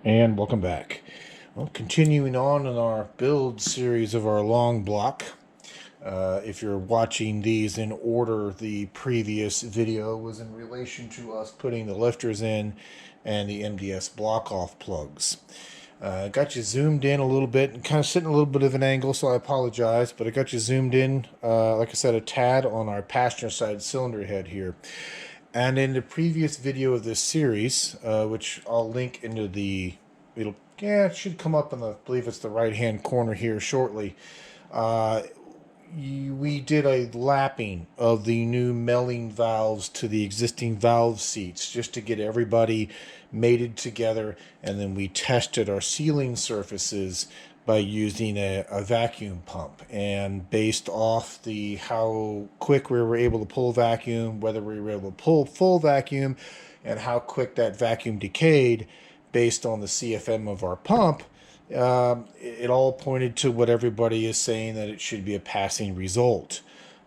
And welcome back. Well, continuing on in our build series of our long block. If you're watching these in order, the previous video was in relation to us putting the lifters in and the MDS block off plugs. Got you zoomed in a little bit and kind of sitting a little bit of an angle, so I apologize, but I got you zoomed in, like I said, a tad on our passenger side cylinder head here. And in the previous video of this series, which I'll link into it should come up in the, I believe it's the right-hand corner here shortly. We did a lapping of the new melling valves to the existing valve seats just to get everybody mated together, and then we tested our sealing surfaces by using a vacuum pump. And based off the how quick we were able to pull vacuum, whether we were able to pull full vacuum, and how quick that vacuum decayed based on the CFM of our pump, it all pointed to what everybody is saying, that it should be a passing result.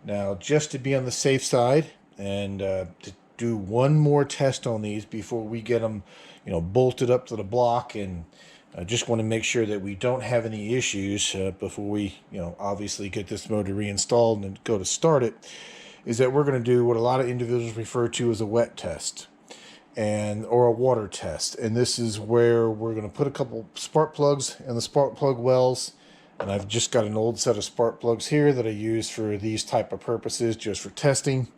Now, just to be on the safe side and to do one more test on these before we get them, bolted up to the block, and I just want to make sure that we don't have any issues before we, obviously get this motor reinstalled and go to start it, is that we're going to do what a lot of individuals refer to as a wet test or a water test. And this is where we're going to put a couple spark plugs in the spark plug wells. And I've just got an old set of spark plugs here that I use for these type of purposes, just for testing.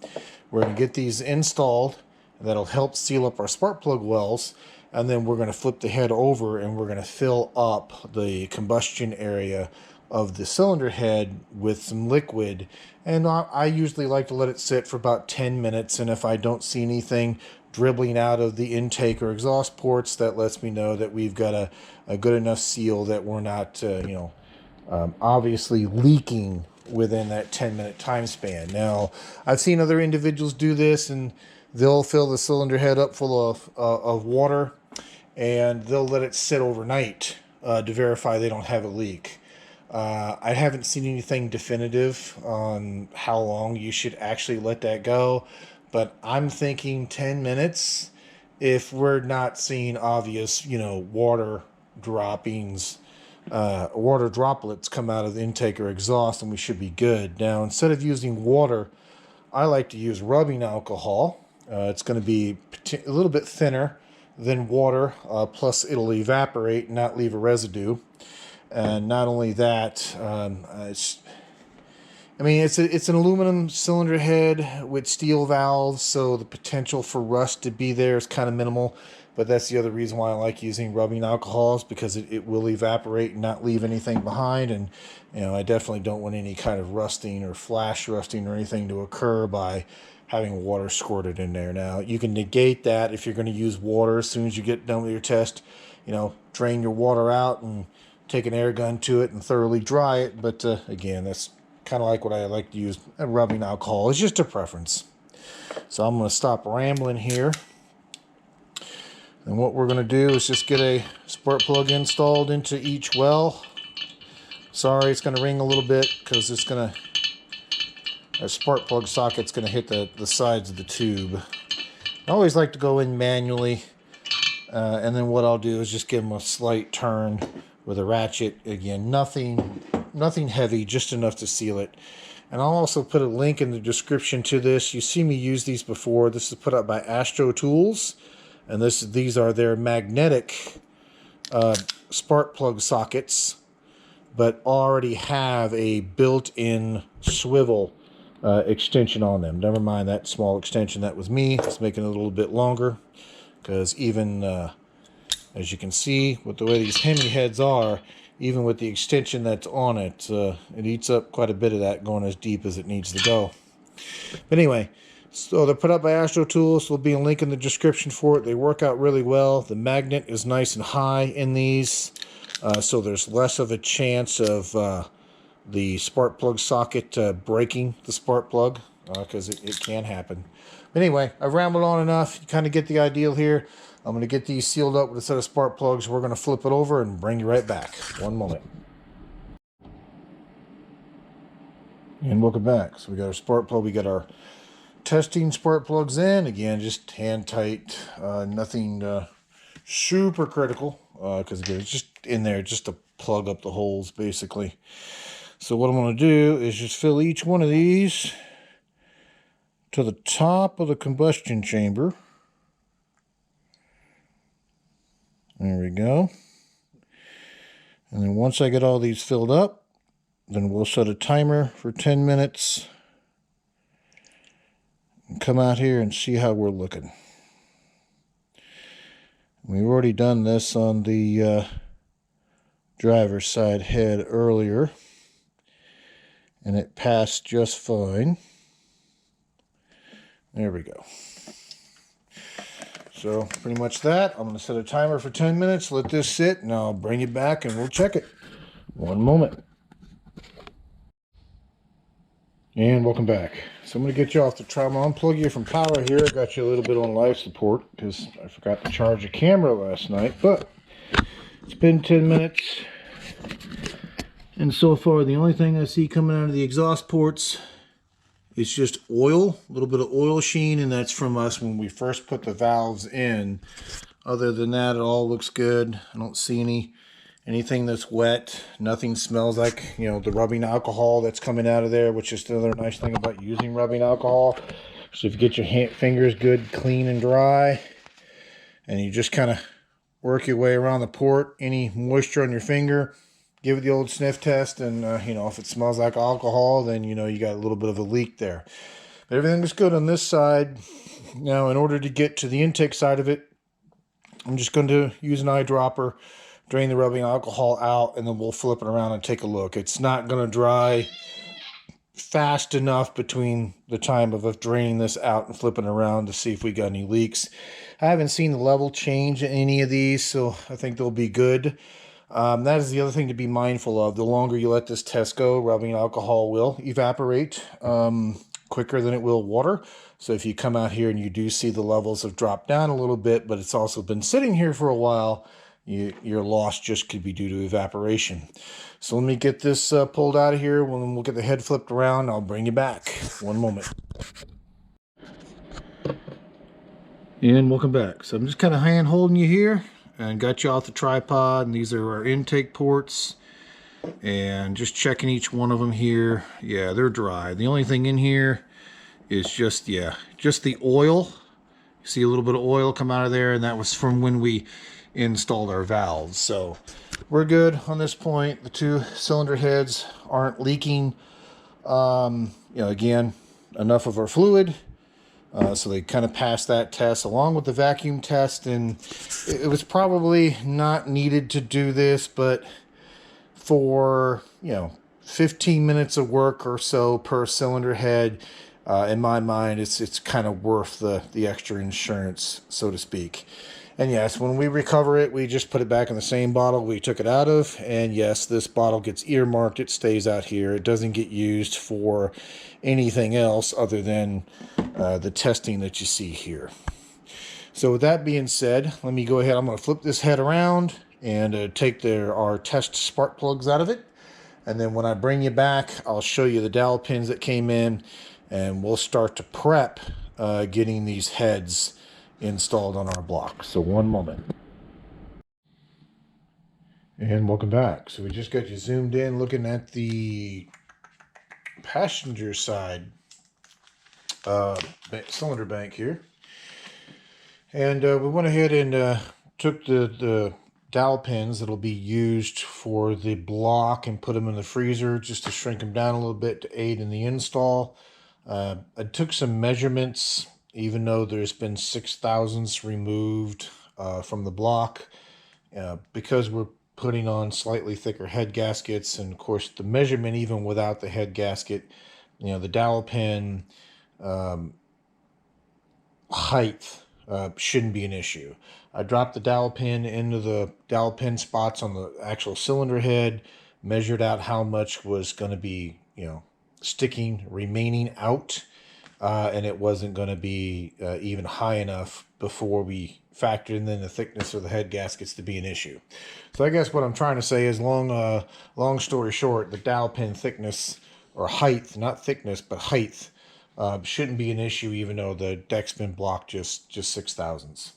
We're going to get these installed. That'll help seal up our spark plug wells. And then we're going to flip the head over and we're going to fill up the combustion area of the cylinder head with some liquid. And I usually like to let it sit for about 10 minutes. And if I don't see anything dribbling out of the intake or exhaust ports, that lets me know that we've got a good enough seal that we're not, obviously leaking within that 10-minute time span. Now, I've seen other individuals do this, and they'll fill the cylinder head up full of water, and they'll let it sit overnight to verify they don't have a leak. I haven't seen anything definitive on how long you should actually let that go, but I'm thinking 10 minutes if we're not seeing obvious, water droppings, water droplets come out of the intake or exhaust, and we should be good. Now, instead of using water, I like to use rubbing alcohol. It's going to be a little bit thinner than water, plus it'll evaporate and not leave a residue. And not only that, it's an aluminum cylinder head with steel valves, so the potential for rust to be there is kind of minimal. But that's the other reason why I like using rubbing alcohols, because it will evaporate and not leave anything behind. And I definitely don't want any kind of rusting or flash rusting or anything to occur by having water squirted in there. Now, you can negate that if you're going to use water as soon as you get done with your test. Drain your water out and take an air gun to it and thoroughly dry it. But again, that's kind of like what I like to use. Rubbing alcohol is just a preference. So I'm going to stop rambling here. And what we're going to do is just get a spark plug installed into each well. Sorry, it's going to ring a little bit because our spark plug socket's going to hit the sides of the tube. I always like to go in manually. And then what I'll do is just give them a slight turn with a ratchet. Again, nothing heavy, just enough to seal it. And I'll also put a link in the description to this. You see me use these before. This is put out by Astro tools, and these are their magnetic spark plug sockets, but already have a built-in swivel extension on them. Never mind that small extension. That was me. It's making it a little bit longer, because even as you can see with the way these Hemi heads are, even with the extension that's on it, it eats up quite a bit of that going as deep as it needs to go. But anyway, so they're put up by Astro Tools. There'll be a link in the description for it. They work out really well. The magnet is nice and high in these, so there's less of a chance of the spark plug socket breaking the spark plug, because it can happen. But anyway, I've rambled on enough. You kind of get the idea here. I'm going to get these sealed up with a set of spark plugs. We're going to flip it over and bring you right back. One moment. And welcome back. So we got our spark plug. We got our testing spark plugs in. Again, just hand tight. Nothing super critical. because again, it's just in there just to plug up the holes, basically. So what I'm going to do is just fill each one of these to the top of the combustion chamber. There we go. And then once I get all these filled up, then we'll set a timer for 10 minutes and come out here and see how we're looking. We've already done this on the driver's side head earlier, and it passed just fine. There we go. So pretty much that. I'm going to set a timer for 10 minutes, let this sit, and I'll bring it back and we'll check it. One moment. And welcome back. So I'm going to get you off the try. I'm going to unplug you from power here. I got you a little bit on life support because I forgot to charge the camera last night, but it's been 10 minutes. And so far, the only thing I see coming out of the exhaust ports is just oil, a little bit of oil sheen, and that's from us when we first put the valves in. Other than that, it all looks good. I don't see anything that's wet. Nothing smells like, you know, the rubbing alcohol that's coming out of there, which is another nice thing about using rubbing alcohol. So if you get your fingers good, clean and dry, and you just kind of work your way around the port, any moisture on your finger, give it the old sniff test, and you know, if it smells like alcohol, then you know you got a little bit of a leak there. But everything is good on this side. Now, in order to get to the intake side of it, I'm just going to use an eyedropper, drain the rubbing alcohol out, and then we'll flip it around and take a look. It's not going to dry fast enough between the time of draining this out and flipping around to see if we got any leaks. I haven't seen the level change in any of these, so I think they'll be good. That is the other thing to be mindful of. The longer you let this test go, rubbing alcohol will evaporate quicker than it will water. So if you come out here and you do see the levels have dropped down a little bit, but it's also been sitting here for a while, your loss just could be due to evaporation. So let me get this pulled out of here. We'll get the head flipped around. I'll bring you back. One moment. And welcome back. So I'm just kind of hand holding you here and got you off the tripod, and these are our intake ports, and just checking each one of them here. Yeah, they're dry. The only thing in here is just the oil. You see a little bit of oil come out of there, and that was from when we installed our valves. So we're good on this point. The two cylinder heads aren't leaking. You know, again, enough of our fluid. So they kind of passed that test along with the vacuum test, and it was probably not needed to do this, but for, you know, 15 minutes of work or so per cylinder head, in my mind, it's kind of worth the extra insurance, so to speak. And yes, when we recover it, we just put it back in the same bottle we took it out of. And yes, this bottle gets earmarked. It stays out here. It doesn't get used for anything else other than the testing that you see here. So with that being said, let me go ahead. I'm going to flip this head around and take our test spark plugs out of it. And then when I bring you back, I'll show you the dowel pins that came in, and we'll start to prep getting these heads installed on our block. So one moment. And welcome back. So we just got you zoomed in looking at the passenger side cylinder bank here. And we went ahead and took the dowel pins that'll be used for the block and put them in the freezer just to shrink them down a little bit to aid in the install. I took some measurements, even though there's been 6 thousandths removed from the block, because we're putting on slightly thicker head gaskets. And of course the measurement, even without the head gasket, you know, the dowel pin height shouldn't be an issue. I dropped the dowel pin into the dowel pin spots on the actual cylinder head, measured out how much was going to be, you know, remaining out, and it wasn't going to be even high enough before we factored in the thickness of the head gaskets to be an issue. So I guess what I'm trying to say is, long story short, the dowel pin thickness or height, not thickness, but height, shouldn't be an issue, even though the deck's been blocked just 6 thousandths.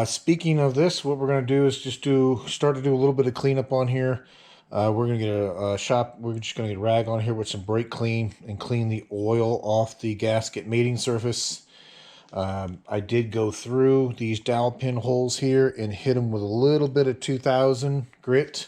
Speaking of this, what we're going to do is just start to do a little bit of cleanup on here. We're going to get we're just going to get a rag on here with some brake clean and clean the oil off the gasket mating surface. I did go through these dowel pin holes here and hit them with a little bit of 2000 grit.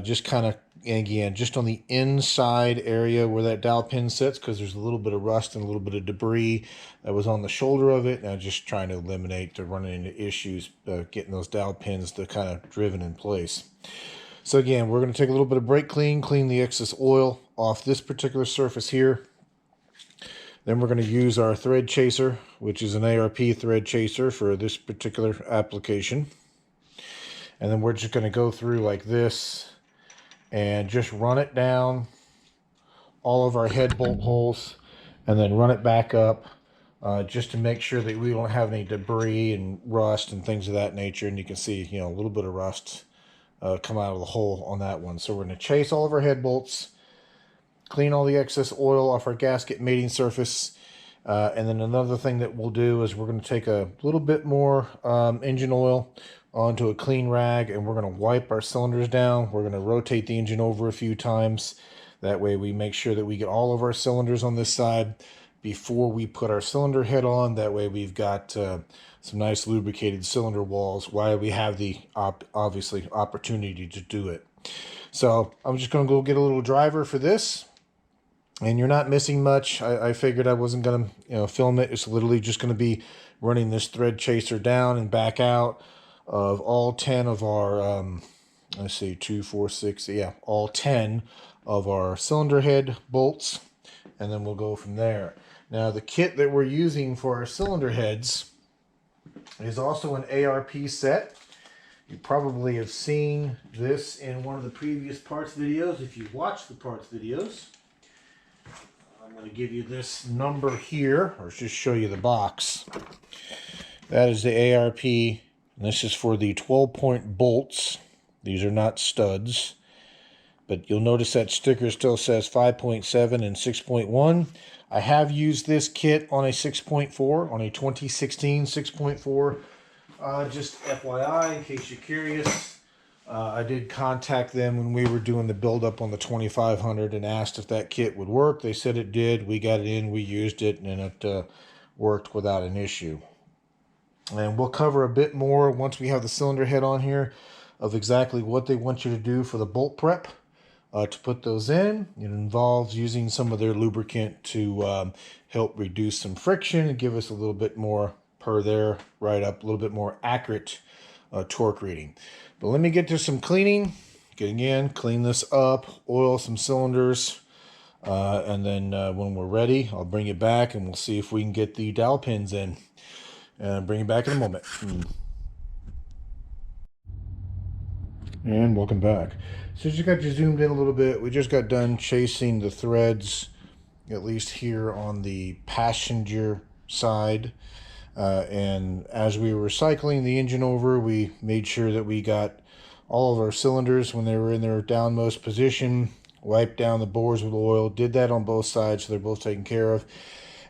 Just kind of, again, just on the inside area where that dowel pin sits, because there's a little bit of rust and a little bit of debris that was on the shoulder of it. And I'm just trying to eliminate the running into issues, getting those dowel pins to kind of driven in place. So again, we're going to take a little bit of brake clean, clean the excess oil off this particular surface here. Then we're going to use our thread chaser, which is an ARP thread chaser for this particular application. And then we're just going to go through like this and just run it down all of our head bolt holes and then run it back up just to make sure that we don't have any debris and rust and things of that nature. And you can see, you know, a little bit of rust come out of the hole on that one. So we're going to chase all of our head bolts, clean all the excess oil off our gasket mating surface. And then another thing that we'll do is we're going to take a little bit more engine oil onto a clean rag, and we're going to wipe our cylinders down. We're going to rotate the engine over a few times. That way we make sure that we get all of our cylinders on this side before we put our cylinder head on. That way we've got some nice lubricated cylinder walls while we have the obviously opportunity to do it. So I'm just going to go get a little driver for this. And you're not missing much. I figured I wasn't going to film it. It's literally just going to be running this thread chaser down and back out of all 10 of our, let's see, 2, 4, 6, yeah, all 10 of our cylinder head bolts. And then we'll go from there. Now, the kit that we're using for our cylinder heads is also an ARP set. You probably have seen this in one of the previous parts videos if you watch the parts videos. I'm going to give you this number here, or just show you the box. That is the ARP, and this is for the 12-point bolts. These are not studs, but you'll notice that sticker still says 5.7 and 6.1. I have used this kit on a 6.4, on a 2016 6.4. Just FYI, in case you're curious. I did contact them when we were doing the build-up on the 2500 and asked if that kit would work. They said it did. We got it in, we used it, and it worked without an issue. And we'll cover a bit more once we have the cylinder head on here of exactly what they want you to do for the bolt prep to put those in. It involves using some of their lubricant to help reduce some friction and give us a little bit more per there, right up, a little bit more accurate torque reading. But let me get to some cleaning. Again, clean this up, oil some cylinders, and then when we're ready, I'll bring it back and we'll see if we can get the dowel pins in. And bring it back in a moment. And welcome back. So just got you zoomed in a little bit. We just got done chasing the threads, at least here on the passenger side. And as we were cycling the engine over, we made sure that we got all of our cylinders when they were in their downmost position, wiped down the bores with oil, did that on both sides so they're both taken care of.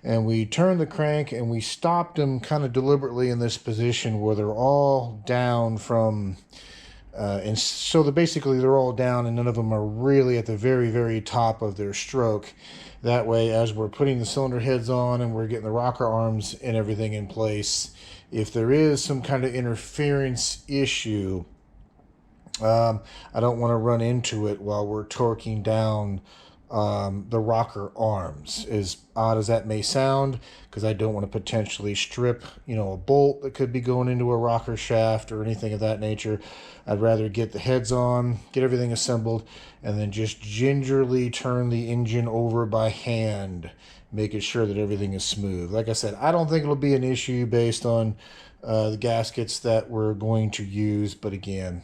And we turned the crank and we stopped them kind of deliberately in this position where they're all down from, and so basically they're all down and none of them are really at the very, very top of their stroke. That way, as we're putting the cylinder heads on and we're getting the rocker arms and everything in place, if there is some kind of interference issue, I don't want to run into it while we're torquing down the rocker arms, as odd as that may sound, because I don't want to potentially strip, a bolt that could be going into a rocker shaft or anything of that nature. I'd rather get the heads on, get everything assembled, and then just gingerly turn the engine over by hand, making sure that everything is smooth. Like I said, I don't think it'll be an issue based on the gaskets that we're going to use, but again,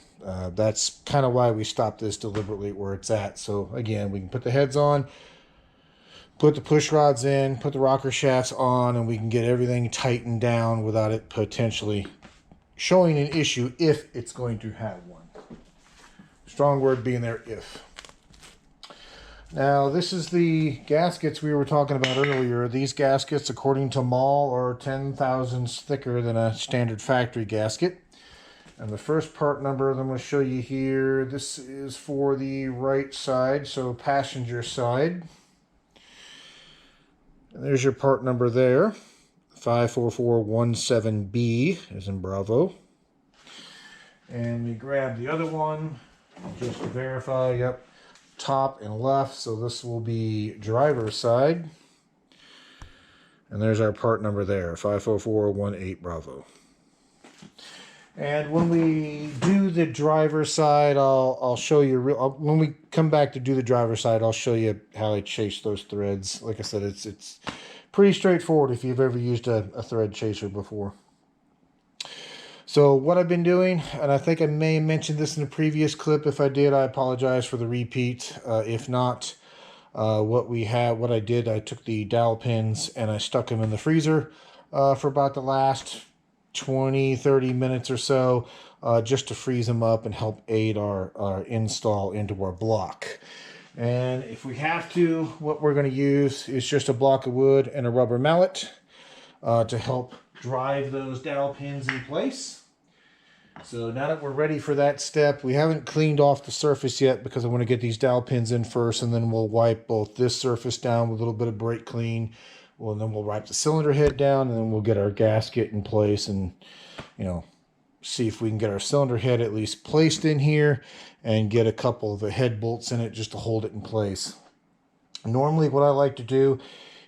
that's kind of why we stopped this deliberately where it's at. So again, we can put the heads on, put the push rods in, put the rocker shafts on, and we can get everything tightened down without it potentially showing an issue if it's going to have one. Strong word being there, if. Now, this is the gaskets we were talking about earlier. These gaskets, according to Mall, are 10 thousandths thicker than a standard factory gasket. And the first part number that I'm going to show you here, this is for the right side, so passenger side. And there's your part number there, 54417B, as in Bravo. And we grab the other one, just to verify, yep, top and left, so this will be driver's side. And there's our part number there, 54418 Bravo. And when we do the driver's side, I'll show you, when we come back to do the driver's side, I'll show you how I chase those threads. Like I said, it's pretty straightforward if you've ever used a thread chaser before. So what I've been doing, and I think I may have mentioned this in a previous clip. If I did, I apologize for the repeat. If not, what I did, I took the dowel pins and I stuck them in the freezer for about the last 20-30 minutes or so, just to freeze them up and help aid our install into our block. And if we have to, what we're going to use is just a block of wood and a rubber mallet to help drive those dowel pins in place. So now that we're ready for that step, we haven't cleaned off the surface yet because I want to get these dowel pins in first, and then we'll wipe both this surface down with a little bit of brake clean. Well, and then we'll wipe the cylinder head down, and then we'll get our gasket in place and, you know, see if we can get our cylinder head at least placed in here and get a couple of the head bolts in it just to hold it in place. Normally what I like to do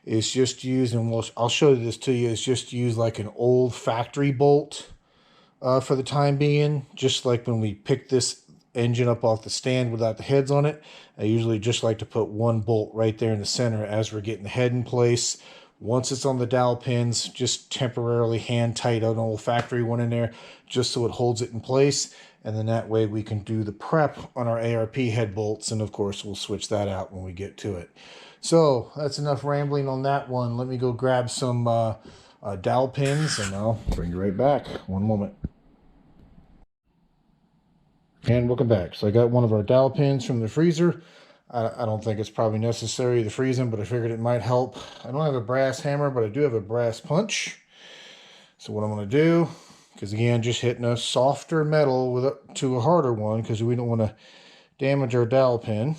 is just use, and I'll show this to you, is just use like an old factory bolt for the time being. Just like when we pick this engine up off the stand without the heads on it, I usually just like to put one bolt right there in the center as we're getting the head in place. Once it's on the dowel pins, just temporarily hand tight an old factory one in there just so it holds it in place, and then that way we can do the prep on our ARP head bolts, and of course we'll switch that out when we get to it. So that's enough rambling on that one. Let me go grab some dowel pins and I'll bring you right back. One moment. And welcome back. So I got one of our dowel pins from the freezer. I don't think it's probably necessary to freeze them, but I figured it might help. I don't have a brass hammer, but I do have a brass punch. So what I'm going to do, because again, just hitting a softer metal to a harder one, because we don't want to damage our dowel pin.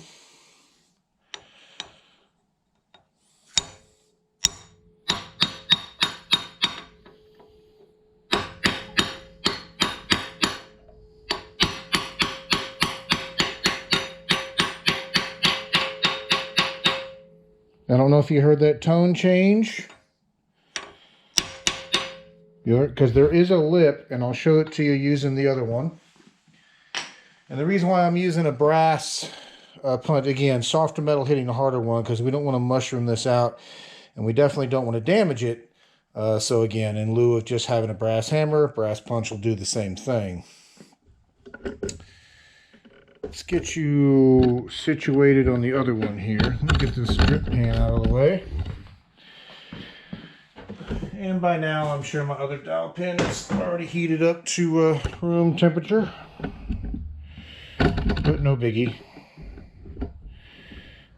I don't know if you heard that tone change. Because there is a lip, and I'll show it to you using the other one. And the reason why I'm using a brass punch, again, softer metal hitting the harder one, because we don't want to mushroom this out, and we definitely don't want to damage it. So again, in lieu of just having a brass hammer, brass punch will do the same thing. Let's get you situated on the other one here. Let me get this drip pan out of the way. And by now, I'm sure my other dowel pin is already heated up to room temperature. But no biggie.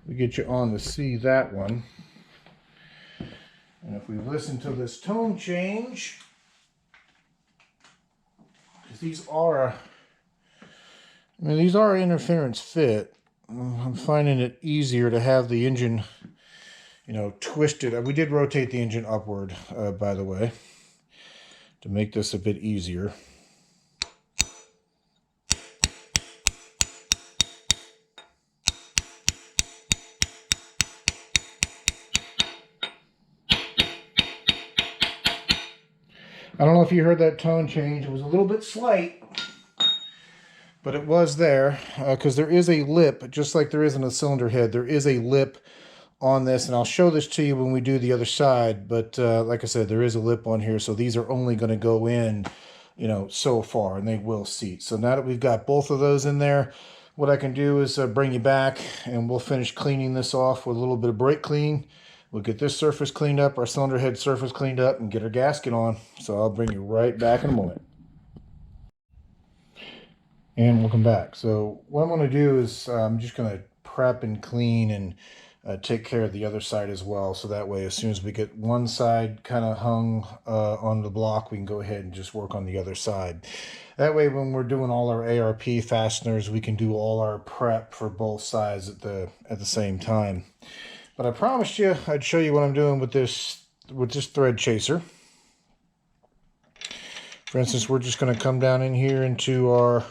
We get you on to see that one. And if we listen to this tone change, because these are interference fit. I'm finding it easier to have the engine, you know, twisted. We did rotate the engine upward, by the way, to make this a bit easier. I don't know if you heard that tone change. It was a little bit slight, but it was there, because there is a lip, just like there is in a cylinder head. There is a lip on this, and I'll show this to you when we do the other side. But like I said, there is a lip on here, so these are only going to go in, you know, so far, and they will seat. So now that we've got both of those in there, what I can do is bring you back, and we'll finish cleaning this off with a little bit of brake clean. We'll get this surface cleaned up, our cylinder head surface cleaned up, and get our gasket on. So I'll bring you right back in a moment. And welcome back. So what I'm going to do is I'm just going to prep and clean and take care of the other side as well. So that way, as soon as we get one side kind of hung on the block, we can go ahead and just work on the other side. That way, when we're doing all our ARP fasteners, we can do all our prep for both sides at the same time. But I promised you I'd show you what I'm doing with this thread chaser. For instance, we're just going to come down in here into our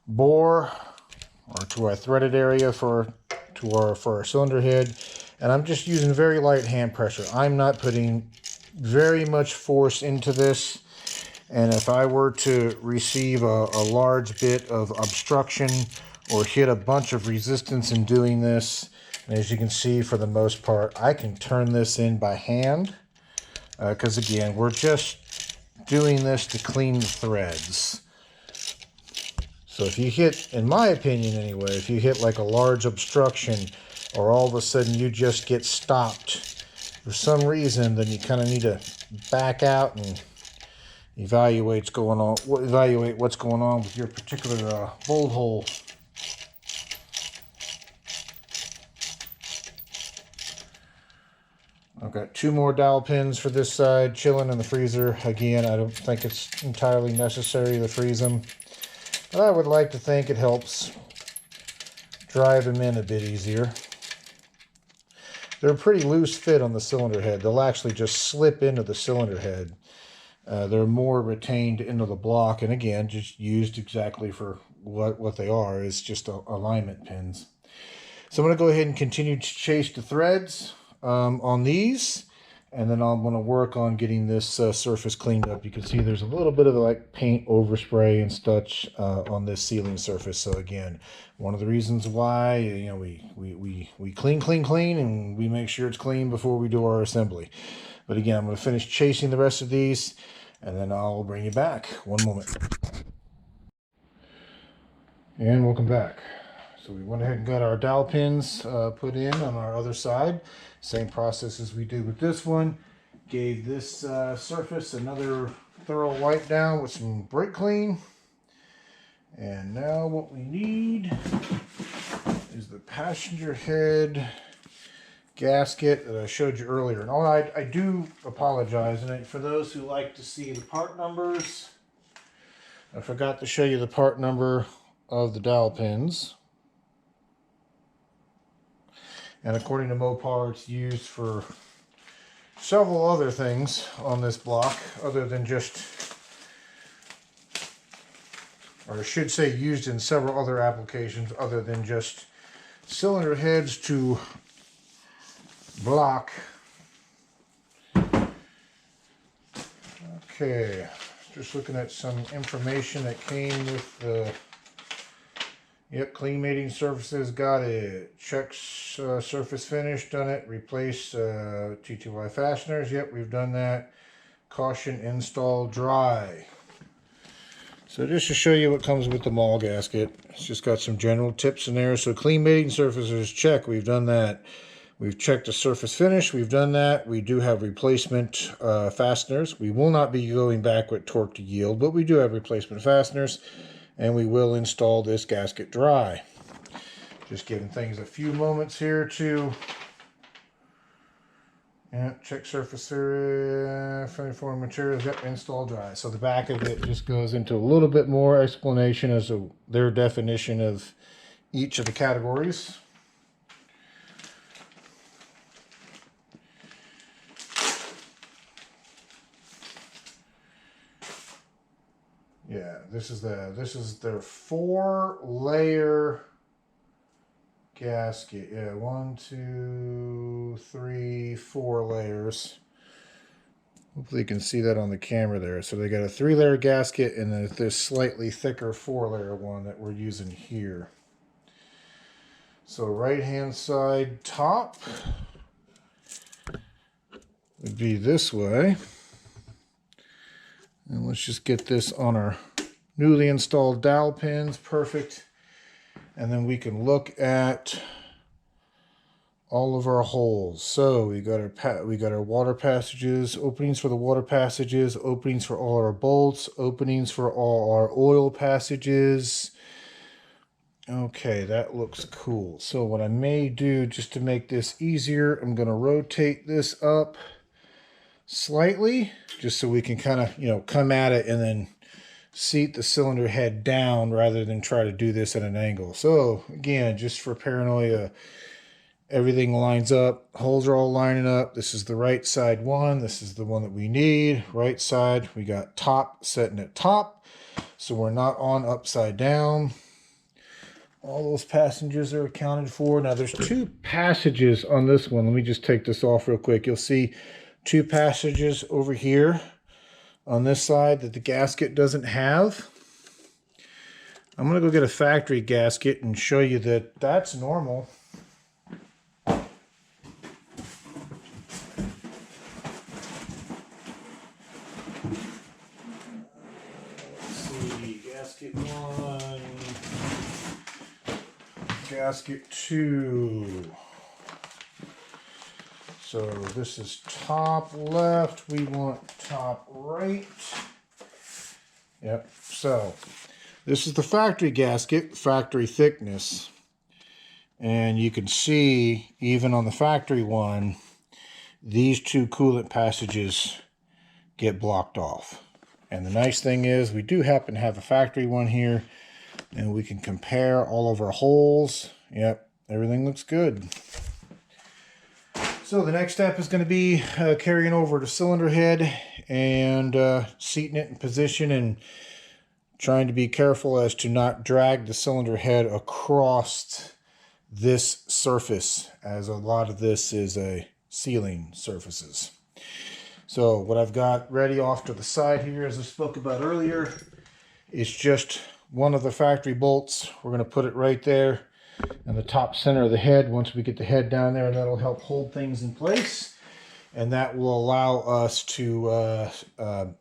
bore, or to our threaded area for our cylinder head, and I'm just using very light hand pressure. I'm not putting very much force into this, and if I were to receive a large bit of obstruction or hit a bunch of resistance in doing this, and as you can see, for the most part, I can turn this in by hand, because again, we're just doing this to clean the threads. So if you hit, in my opinion anyway, if you hit like a large obstruction, or all of a sudden you just get stopped for some reason, then you kind of need to back out and evaluate what's going on with your particular bolt hole. I've got 2 more dowel pins for this side chilling in the freezer. Again, I don't think it's entirely necessary to freeze them, but I would like to think it helps drive them in a bit easier. They're a pretty loose fit on the cylinder head. They'll actually just slip into the cylinder head. They're more retained into the block, and again, just used exactly for what they are, is just alignment pins. So I'm going to go ahead and continue to chase the threads on these, and then I'm going to work on getting this surface cleaned up. You can see there's a little bit of like paint overspray and such on this sealing surface. So again, one of the reasons why, you know, we clean, and we make sure it's clean before we do our assembly. But again, I'm going to finish chasing the rest of these, and then I'll bring you back. One moment. And welcome back. So we went ahead and got our dowel pins put in on our other side. Same process as we did with this one. Gave this surface another thorough wipe down with some brake clean. And now what we need is the passenger head gasket that I showed you earlier. And I do apologize, and for those who like to see the part numbers, I forgot to show you the part number of the dowel pins. And according to Mopar, it's used for several other things on this block, other than just, or I should say used in several other applications other than just cylinder heads to block. Okay, just looking at some information that came with the clean mating surfaces, got it. Checks surface finish, done it. Replace T2Y fasteners, yep, we've done that. Caution, install dry. So just to show you what comes with the mall gasket, it's just got some general tips in there. So clean mating surfaces, check, we've done that. We've checked the surface finish, we've done that. We do have replacement fasteners. We will not be going back with torque to yield, but we do have replacement fasteners. And we will install this gasket dry. Just giving things a few moments here to check surface area, finiform materials, yep, install dry. So the back of it just goes into a little bit more explanation as to their definition of each of the categories. Yeah, this is their 4-layer gasket. Yeah, 1, 2, 3, 4 layers. Hopefully you can see that on the camera there. So they got a 3-layer gasket, and then this slightly thicker 4-layer one that we're using here. So right hand side top would be this way. And let's just get this on our newly installed dowel pins. Perfect. And then we can look at all of our holes. So we got our water passages, openings for the water passages, openings for all our bolts, openings for all our oil passages. Okay, that looks cool. So what I may do, just to make this easier, I'm going to rotate this up slightly, just so we can kind of, come at it and then seat the cylinder head down rather than try to do this at an angle. So again, just for paranoia, everything lines up, holes are all lining up. This is the right side one. This is the one that we need. Right side, we got top setting at top, so we're not on upside down. All those passengers are accounted for. Now there's 2 passages on this one. Let me just take this off real quick. You'll see 2 passages over here on this side that the gasket doesn't have. I'm going to go get a factory gasket and show you that that's normal. Let's see, gasket 1, gasket 2. So this is top left, we want top right. Yep, so this is the factory gasket, factory thickness. And you can see, even on the factory one, these 2 coolant passages get blocked off. And the nice thing is, we do happen to have a factory one here, and we can compare all of our holes. Yep, everything looks good. So the next step is going to be carrying over the cylinder head and seating it in position and trying to be careful as to not drag the cylinder head across this surface, as a lot of this is a sealing surfaces. So what I've got ready off to the side here, as I spoke about earlier, is just one of the factory bolts. We're going to put it right there in the top center of the head. Once we get the head down there, that'll help hold things in place, and that will allow us to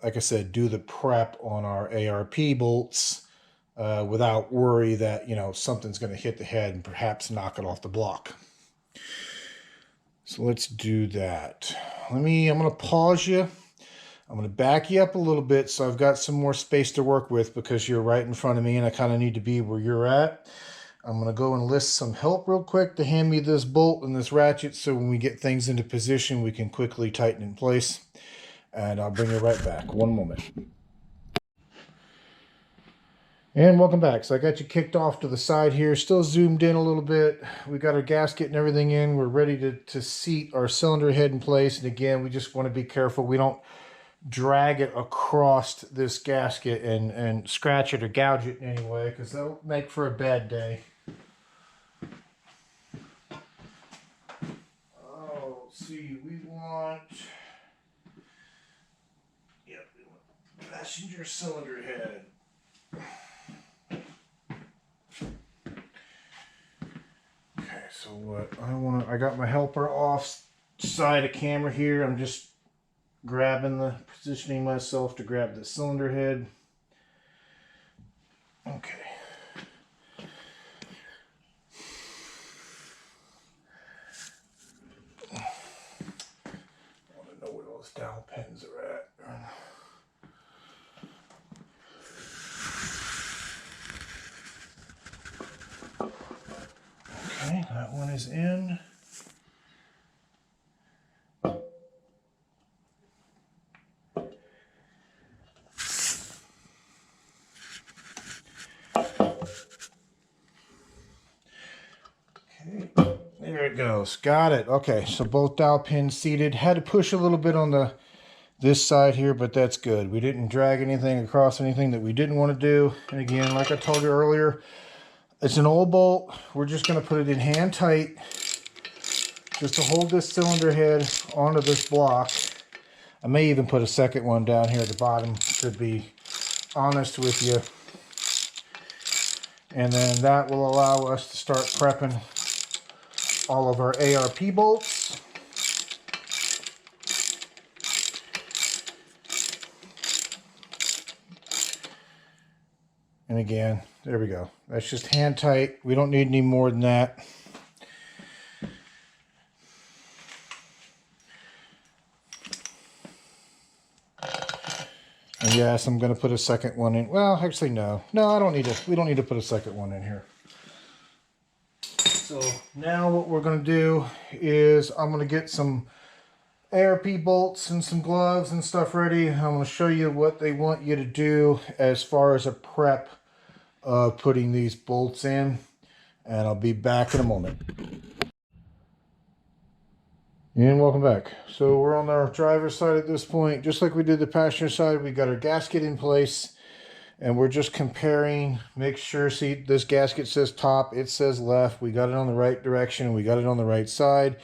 like I said, do the prep on our ARP bolts without worry that something's going to hit the head and perhaps knock it off the block. So let's do that. I'm going to pause you. I'm going to back you up a little bit so I've got some more space to work with, because you're right in front of me and I kind of need to be where you're at. I'm going to go enlist some help real quick to hand me this bolt and this ratchet, so when we get things into position, we can quickly tighten in place. And I'll bring you right back. One moment. And welcome back. So I got you kicked off to the side here, still zoomed in a little bit. We got our gasket and everything in. We're ready to seat our cylinder head in place. And again, we just want to be careful we don't drag it across this gasket and scratch it or gouge it in any way, because that'll make for a bad day. Oh, let's see, we want passenger cylinder head. Okay, so what I got my helper off side of camera here. I'm just positioning myself to grab the cylinder head. Okay. I want to know where those dowel pins are at. Okay, that one is in. There it goes. Got it. Okay, so both dowel pins seated. Had to push a little bit on this side here, but that's good. We didn't drag anything across anything that we didn't want to do. And again, like I told you earlier, it's an old bolt. We're just going to put it in hand tight just to hold this cylinder head onto this block. I may even put a second one down here at the bottom, to be honest with you. And then that will allow us to start prepping all of our ARP bolts. And again, there we go. That's just hand tight. We don't need any more than that. And yes, I'm going to put a second one in. Well, actually, no. No, I don't need to. We don't need to put a second one in here. So now what we're going to do is I'm going to get some ARP bolts and some gloves and stuff ready. I'm going to show you what they want you to do as far as a prep of putting these bolts in. And I'll be back in a moment. And welcome back. So we're on our driver's side at this point. Just like we did the passenger side, we got our gasket in place. And we're just comparing, make sure, see, this gasket says top, it says left. We got it on the right direction. We got it on the right side.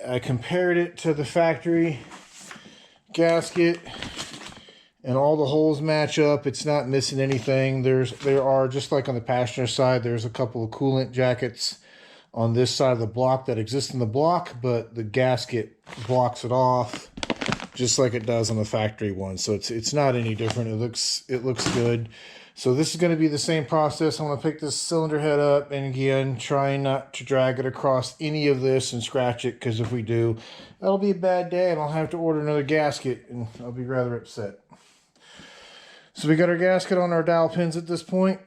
I compared it to the factory gasket, and all the holes match up. It's not missing anything. There are, just like on the passenger side, there's a couple of coolant jackets on this side of the block that exist in the block, but the gasket blocks it off just like it does on the factory one. So it's not any different. It looks good. So this is going to be the same process. I'm going to pick this cylinder head up, and again, trying not to drag it across any of this and scratch it, because if we do, that'll be a bad day and I'll have to order another gasket and I'll be rather upset. So we got our gasket on our dowel pins at this point.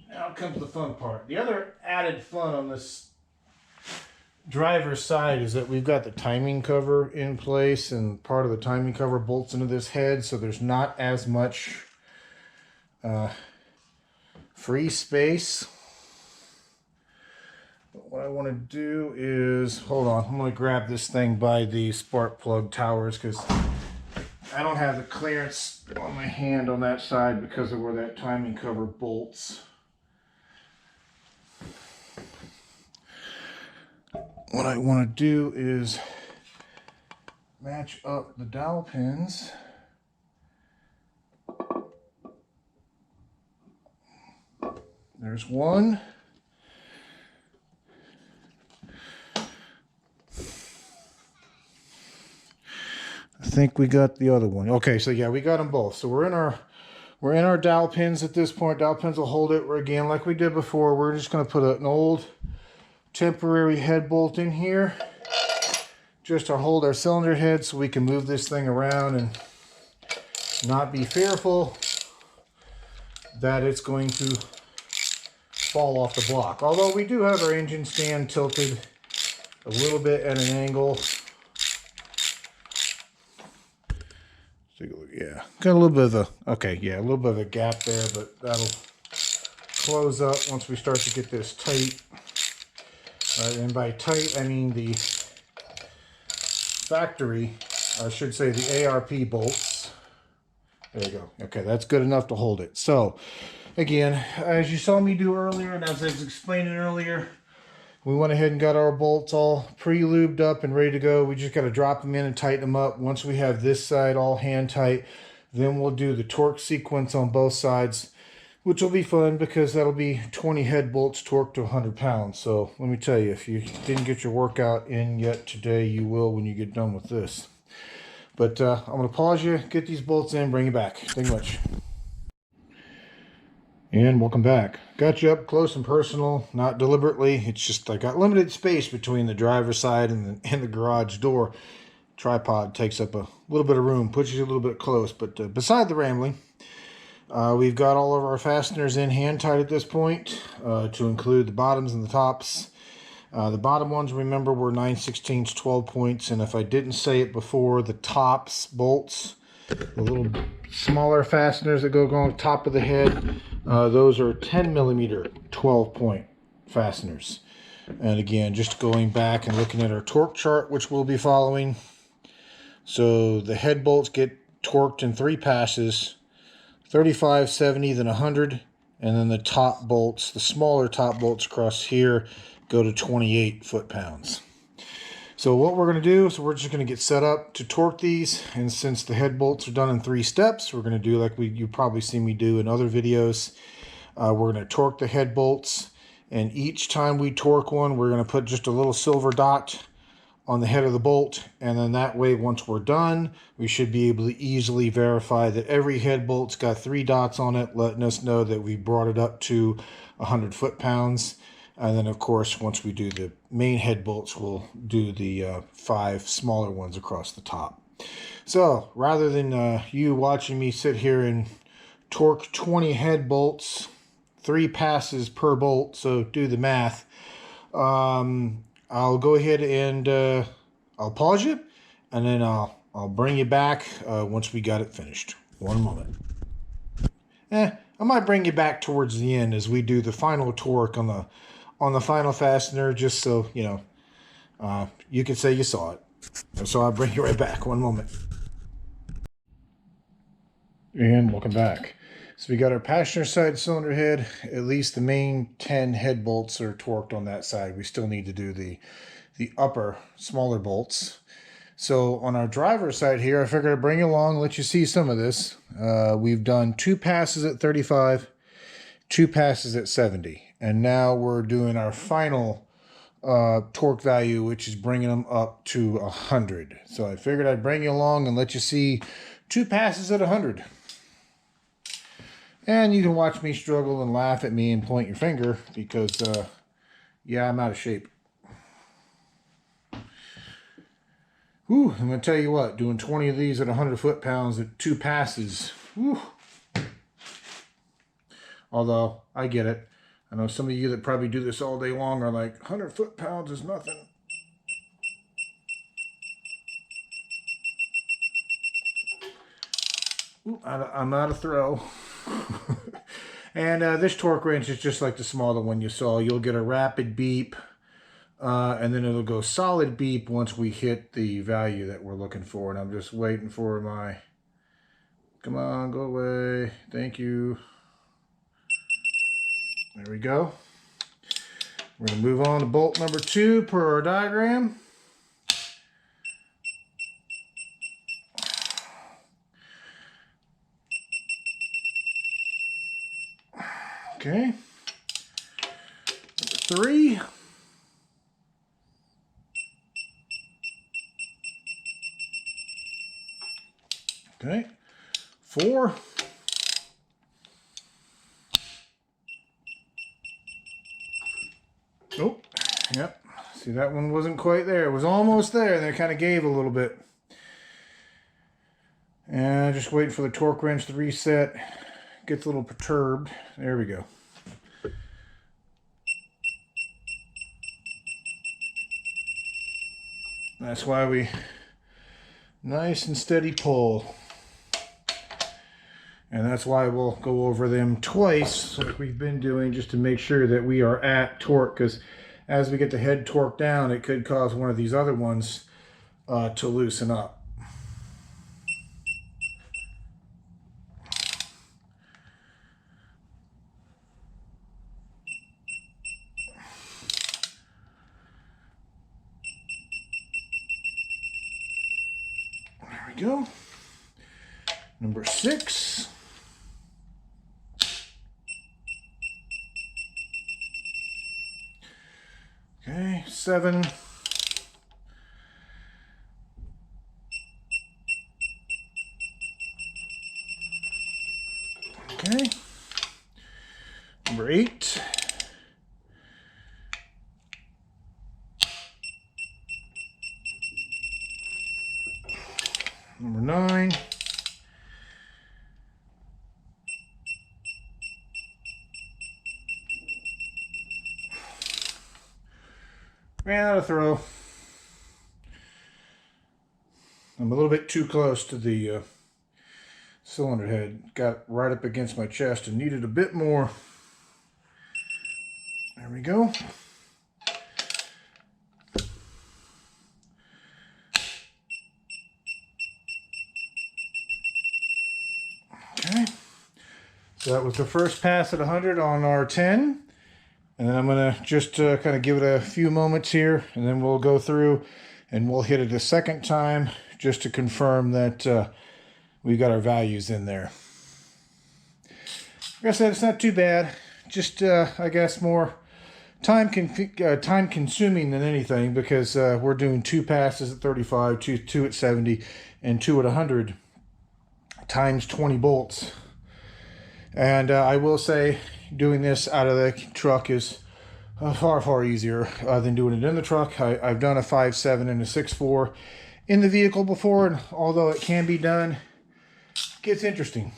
Now comes the fun part. The other added fun on this driver's side is that we've got the timing cover in place, and part of the timing cover bolts into this head, so there's not as much free space. But what I want to do is, hold on, I'm going to grab this thing by the spark plug towers, because I don't have the clearance on my hand on that side because of where that timing cover bolts. What I want to do is match up the dowel pins. There's one. I think we got the other one. Okay, so yeah, we got them both. So we're in our dowel pins at this point. Dowel pins will hold it. We're, again, like we did before, we're just going to put an old temporary head bolt in here just to hold our cylinder head so we can move this thing around and not be fearful that it's going to fall off the block. Although we do have our engine stand tilted a little bit at an angle. Take a look. Yeah, got a little bit of a little bit of a gap there, but that'll close up once we start to get this tight. And by tight, I mean the factory, I should say the ARP bolts. There you go. Okay, that's good enough to hold it. So, again, as you saw me do earlier, and as I was explaining earlier, we went ahead and got our bolts all pre-lubed up and ready to go. We just got to drop them in and tighten them up. Once we have this side all hand tight, then we'll do the torque sequence on both sides, which will be fun because that'll be 20 head bolts torqued to 100 pounds. So let me tell you, if you didn't get your workout in yet today, you will when you get done with this. But I'm going to pause you, get these bolts in, bring you back. Thank you much. And welcome back. Got you up close and personal, not deliberately. It's just I got limited space between the driver's side and the garage door. Tripod takes up a little bit of room, puts you a little bit close. But beside the rambling, we've got all of our fasteners in hand tight at this point, to include the bottoms and the tops. The bottom ones, remember, were 9/16 12 points, and if I didn't say it before, the tops bolts, the little smaller fasteners that go on top of the head, those are 10mm 12-point fasteners. And again, just going back and looking at our torque chart, which we'll be following. So the head bolts get torqued in 3 passes, 35, 70, then 100, and then the top bolts, the smaller top bolts across here, go to 28 foot-pounds. So what we're going to do is we're just going to get set up to torque these, and since the head bolts are done in 3 steps, we're going to do like you probably see me do in other videos. We're going to torque the head bolts, and each time we torque one, we're going to put just a little silver dot on the head of the bolt, and then that way, once we're done, we should be able to easily verify that every head bolt's got 3 dots on it, letting us know that we brought it up to 100 foot-pounds. And then, of course, once we do the main head bolts, we'll do the 5 smaller ones across the top. So, rather than you watching me sit here and torque 20 head bolts 3 passes per bolt, so do the math. I'll go ahead and I'll pause you, and then I'll bring you back once we got it finished. One moment. I might bring you back towards the end as we do the final torque on the final fastener, just so you know you can say you saw it. So I'll bring you right back. One moment. And welcome back. So we got our passenger side cylinder head. At least the main 10 head bolts are torqued on that side. We still need to do the upper, smaller bolts. So on our driver's side here, I figured I'd bring you along, let you see some of this. We've done 2 passes at 35, 2 passes at 70. And now we're doing our final torque value, which is bringing them up to 100. So I figured I'd bring you along and let you see 2 passes at 100. And you can watch me struggle and laugh at me and point your finger because, yeah, I'm out of shape. Whew, I'm going to tell you what, doing 20 of these at 100 foot-pounds at 2 passes, whew. Although, I get it. I know some of you that probably do this all day long are like, 100 foot-pounds is nothing. Ooh, I'm out of throw. And this torque wrench is just like the smaller one you saw. You'll get a rapid beep, and then it'll go solid beep once we hit the value that we're looking for. And I'm just waiting for my... Come on, go away. Thank you. There we go. We're going to move on to bolt number 2 per our diagram. Okay. Number 3. Okay. 4. Oh, yep. See, that one wasn't quite there. It was almost there, and then it kind of gave a little bit. And just waiting for the torque wrench to reset. Gets a little perturbed. There we go. That's why we nice and steady pull. And that's why we'll go over them twice like we've been doing, just to make sure that we are at torque, because as we get the head torque down, it could cause one of these other ones to loosen up. There we go. Number 6. Okay, 7. Okay. Number 8. Number 9. Ran out of throw. I'm a little bit too close to the cylinder head. Got right up against my chest and needed a bit more. There we go. Okay. So that was the first pass at 100 on our 10. And then I'm going to just kind of give it a few moments here, and then we'll go through and we'll hit it a second time just to confirm that we've got our values in there. Like I said, it's not too bad. Just, I guess, more time consuming than anything, because we're doing 2 passes at 35, 2 at 70, and 2 at 100 times 20 bolts. And I will say, doing this out of the truck is far easier than doing it in the truck. I've done a 5.7 and a 6.4 in the vehicle before, and although it can be done, it gets interesting.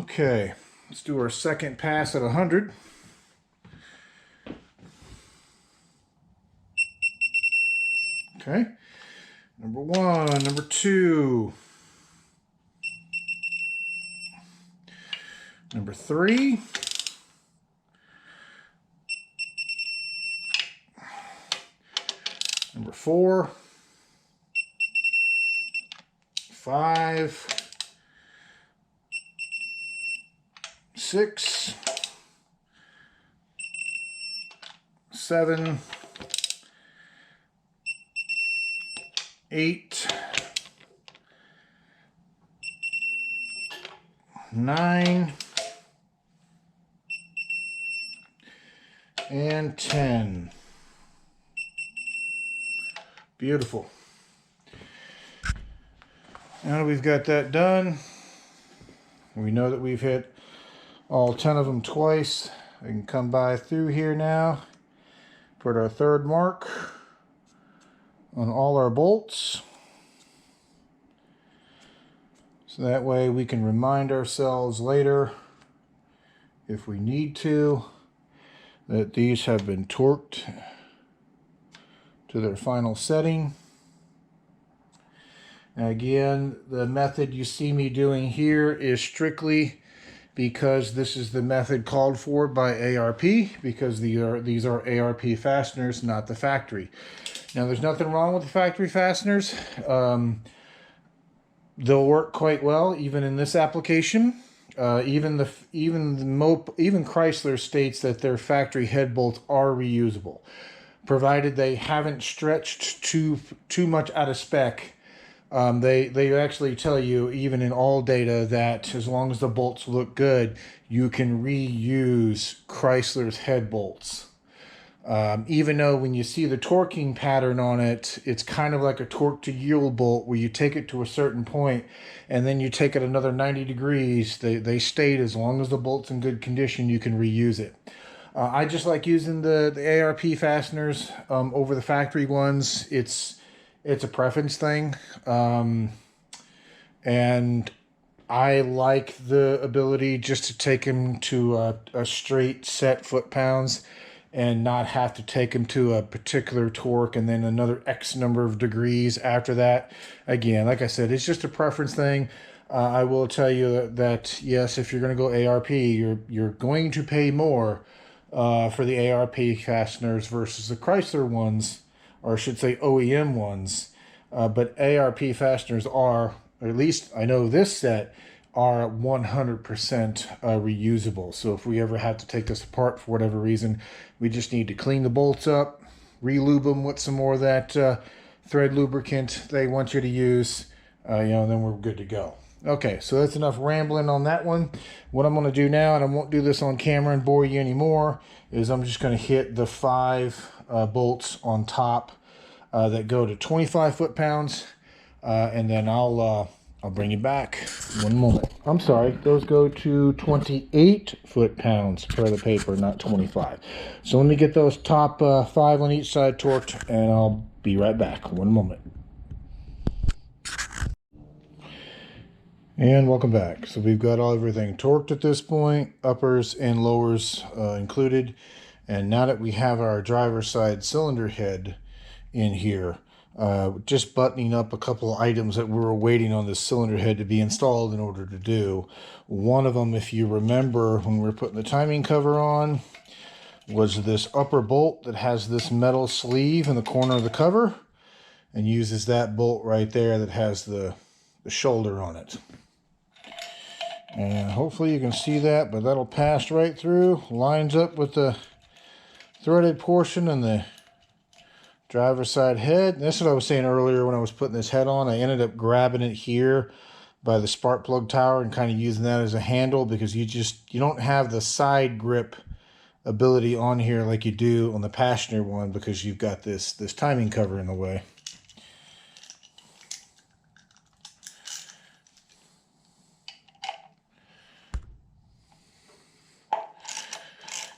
Okay, let's do our second pass at 100. Okay, number 1, number 2, number 3, number 4, 5, 6, 7, 8, 9, and 10. Beautiful. Now that we've got that done, we know that we've hit all 10 of them twice. I can come by through here now, put our third mark on all our bolts. So that way we can remind ourselves later, if we need to, that these have been torqued to their final setting. Now again, the method you see me doing here is strictly because this is the method called for by ARP, because these are ARP fasteners, not the factory. Now there's nothing wrong with the factory fasteners. They'll work quite well even in this application. Even Chrysler states that their factory head bolts are reusable, provided they haven't stretched too much out of spec. They actually tell you, even in all data, that as long as the bolts look good, you can reuse Chrysler's head bolts. Even though when you see the torquing pattern on it, it's kind of like a torque to yield bolt where you take it to a certain point and then you take it another 90 degrees. They state as long as the bolt's in good condition, you can reuse it. I just like using the ARP fasteners over the factory ones. It's a preference thing. And I like the ability just to take them to a straight set foot-pounds and not have to take them to a particular torque and then another X number of degrees after that. Again, like I said, it's just a preference thing. I will tell you that yes, if you're going to go ARP, you're going to pay more for the ARP fasteners versus the Chrysler ones, or I should say OEM ones. But ARP fasteners are, or at least I know this set, are 100% reusable. So if we ever have to take this apart for whatever reason, we just need to clean the bolts up, re-lube them with some more of that thread lubricant they want you to use, and then we're good to go. Okay, so that's enough rambling on that one. What I'm going to do now, and I won't do this on camera and bore you anymore, is I'm just going to hit the 5 bolts on top that go to 25 foot-pounds, and then I'll bring you back. One moment. I'm sorry, those go to 28 foot-pounds per the paper, not 25. So let me get those top 5 on each side torqued, and I'll be right back. One moment. And welcome back. So we've got everything torqued at this point, uppers and lowers included. And now that we have our driver's side cylinder head in here, just buttoning up a couple of items that we were waiting on this cylinder head to be installed in order to do. One of them, if you remember when we were putting the timing cover on, was this upper bolt that has this metal sleeve in the corner of the cover and uses that bolt right there that has the shoulder on it. And hopefully you can see that, but that'll pass right through, lines up with the threaded portion and the driver's side head. And that's what I was saying earlier when I was putting this head on. I ended up grabbing it here by the spark plug tower and kind of using that as a handle, because you don't have the side grip ability on here like you do on the passenger one, because you've got this timing cover in the way.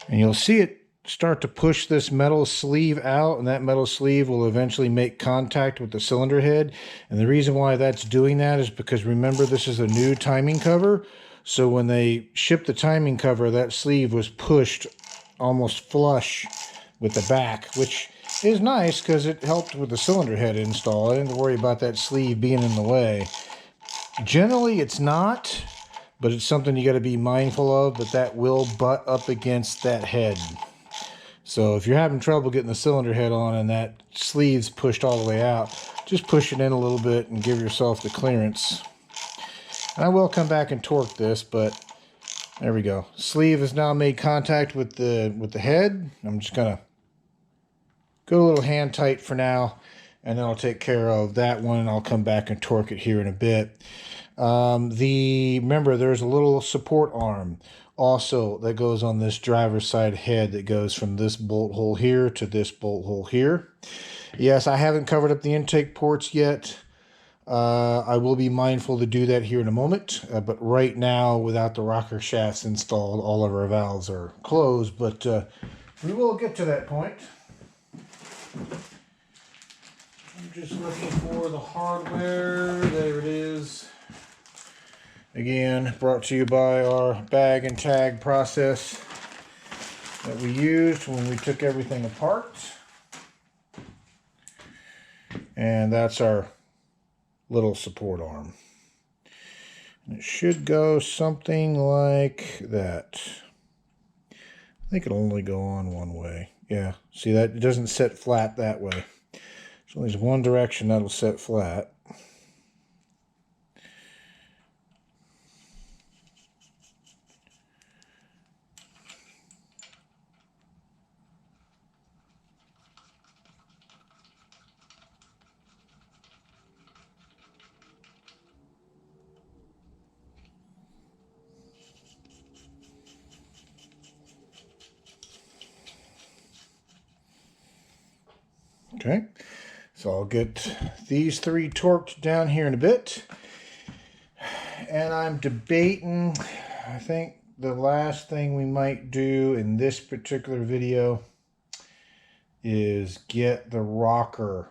And you'll see it start to push this metal sleeve out, and that metal sleeve will eventually make contact with the cylinder head. And the reason why that's doing that is because, remember, this is a new timing cover. So when they shipped the timing cover, that sleeve was pushed almost flush with the back, which is nice because it helped with the cylinder head install. I didn't worry about that sleeve being in the way. Generally, it's not, but it's something you got to be mindful of, but that will butt up against that head. So if you're having trouble getting the cylinder head on and that sleeve's pushed all the way out, just push it in a little bit and give yourself the clearance. And I will come back and torque this, but there we go. Sleeve has now made contact with the head. I'm just gonna go a little hand tight for now, and then I'll take care of that one, and I'll come back and torque it here in a bit. Remember, there's a little support arm also that goes on this driver's side head that goes from this bolt hole here to this bolt hole here. Yes, I haven't covered up the intake ports yet. I will be mindful to do that here in a moment, but right now, without the rocker shafts installed, all of our valves are closed, but we will get to that point. I'm just looking for the hardware. There it is. Again, brought to you by our bag and tag process that we used when we took everything apart. And that's our little support arm. And it should go something like that. I think it'll only go on one way. Yeah, see that? It doesn't set flat that way. So there's one direction that'll set flat. Okay, so I'll get these three torqued down here in a bit. And I'm debating, I think the last thing we might do in this particular video is get the rocker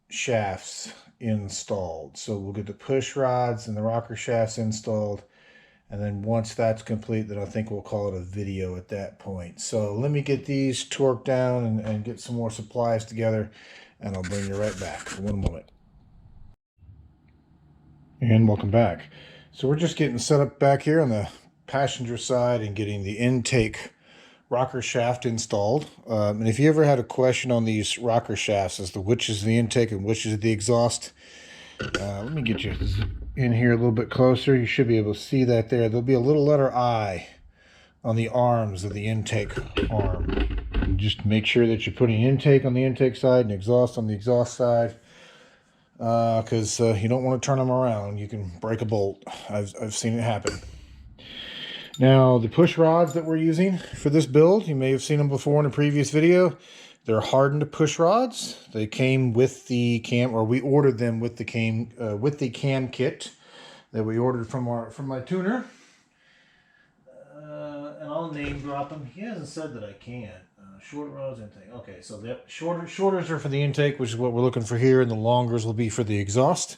shafts installed. So we'll get the push rods and the rocker shafts installed. And then once that's complete, then I think we'll call it a video at that point. So let me get these torqued down and get some more supplies together, and I'll bring you right back for one moment. And welcome back. So we're just getting set up back here on the passenger side and getting the intake rocker shaft installed. And if you ever had a question on these rocker shafts as to which is the intake and which is the exhaust, let me get you in here a little bit closer. You should be able to see that there. There'll be a little letter I on the arms of the intake arm. And just make sure that you're putting intake on the intake side and exhaust on the exhaust side, because you don't want to turn them around. You can break a bolt. I've seen it happen. Now, the push rods that we're using for this build, you may have seen them before in a previous video. They're hardened push rods. They came with the cam, or we ordered them with the cam kit that we ordered from my tuner. And I'll name drop them. He hasn't said that I can. Short rods, intake. Okay, so the shorters are for the intake, which is what we're looking for here, and the longers will be for the exhaust.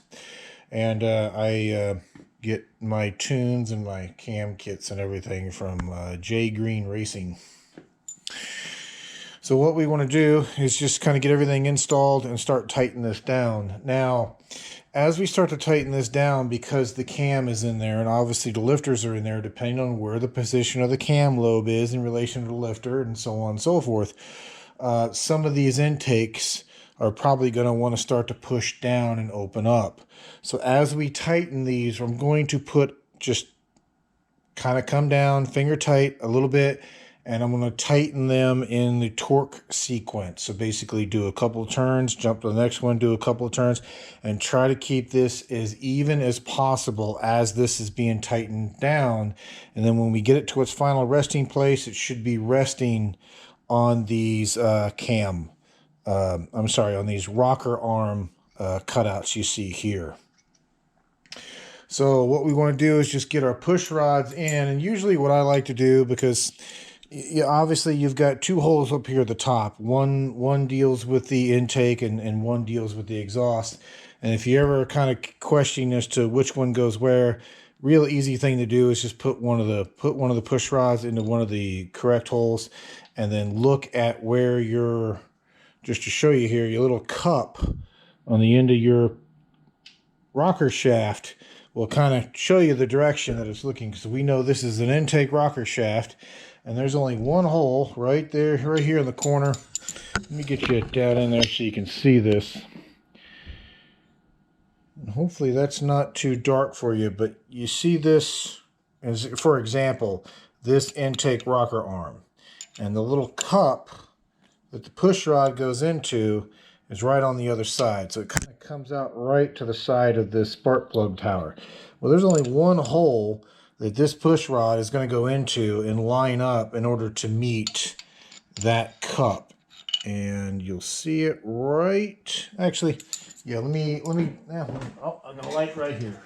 And I get my tunes and my cam kits and everything from J Green Racing. So what we want to do is just kind of get everything installed and start tightening this down. Now, as we start to tighten this down, because the cam is in there and obviously the lifters are in there, depending on where the position of the cam lobe is in relation to the lifter and so on and so forth, some of these intakes are probably going to want to start to push down and open up. So as we tighten these, I'm going to put just kind of come down finger tight a little bit, and I'm going to tighten them in the torque sequence. So basically do a couple of turns, jump to the next one, do a couple of turns, and try to keep this as even as possible as this is being tightened down. And then when we get it to its final resting place, it should be resting on these on these rocker arm cutouts you see here. So what we want to do is just get our push rods in, and usually what I like to do, because Yeah, obviously you've got two holes up here at the top. One deals with the intake and one deals with the exhaust. And if you ever kind of question as to which one goes where, real easy thing to do is just put one of the push rods into one of the correct holes, and then look at where your, just to show you here, your little cup on the end of your rocker shaft will kind of show you the direction that it's looking, because we know this is an intake rocker shaft, and there's only one hole right there, right here in the corner. Let me get you down in there so you can see this. And hopefully that's not too dark for you, but you see this as, for example, this intake rocker arm, and the little cup that the push rod goes into is right on the other side. So it kind of comes out right to the side of this spark plug tower. Well, there's only one hole that this push rod is going to go into and line up in order to meet that cup. And you'll see it right, actually, yeah, let me, oh, I'm going to light right here.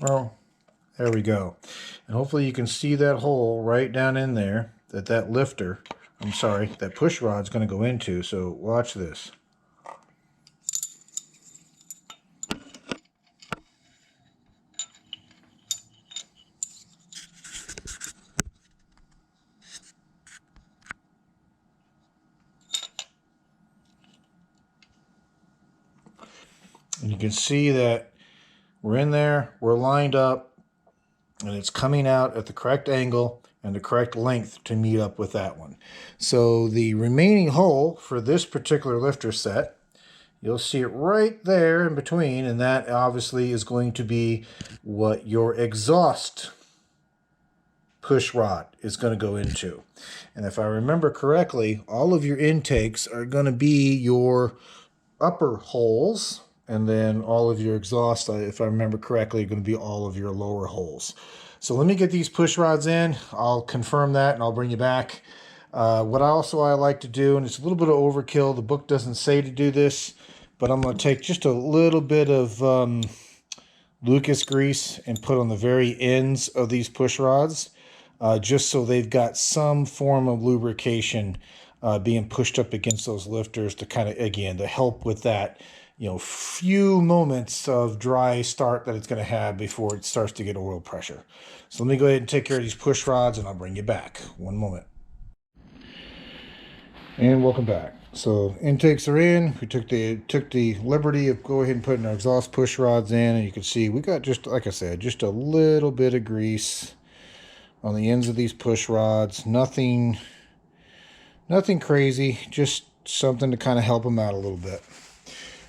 Well, there we go. And hopefully you can see that hole right down in there that lifter, I'm sorry, that push rod's going to go into. So watch this. And you can see that we're in there, we're lined up, and it's coming out at the correct angle and the correct length to meet up with that one. So the remaining hole for this particular lifter set, you'll see it right there in between, and that obviously is going to be what your exhaust push rod is going to go into. And if I remember correctly, all of your intakes are going to be your upper holes, and then all of your exhaust, if I remember correctly, are going to be all of your lower holes. So let me get these push rods in. I'll confirm that and I'll bring you back. What I like to do, and it's a little bit of overkill, the book doesn't say to do this, but I'm going to take just a little bit of Lucas grease and put on the very ends of these push rods, just so they've got some form of lubrication being pushed up against those lifters to kind of, again, to help with that, few moments of dry start that it's going to have before it starts to get oil pressure. So let me go ahead and take care of these push rods and I'll bring you back. One moment. And welcome back. So intakes are in. We took the liberty of go ahead and putting our exhaust push rods in, and you can see we got, just like I said, just a little bit of grease on the ends of these push rods. Nothing crazy, just something to kind of help them out a little bit.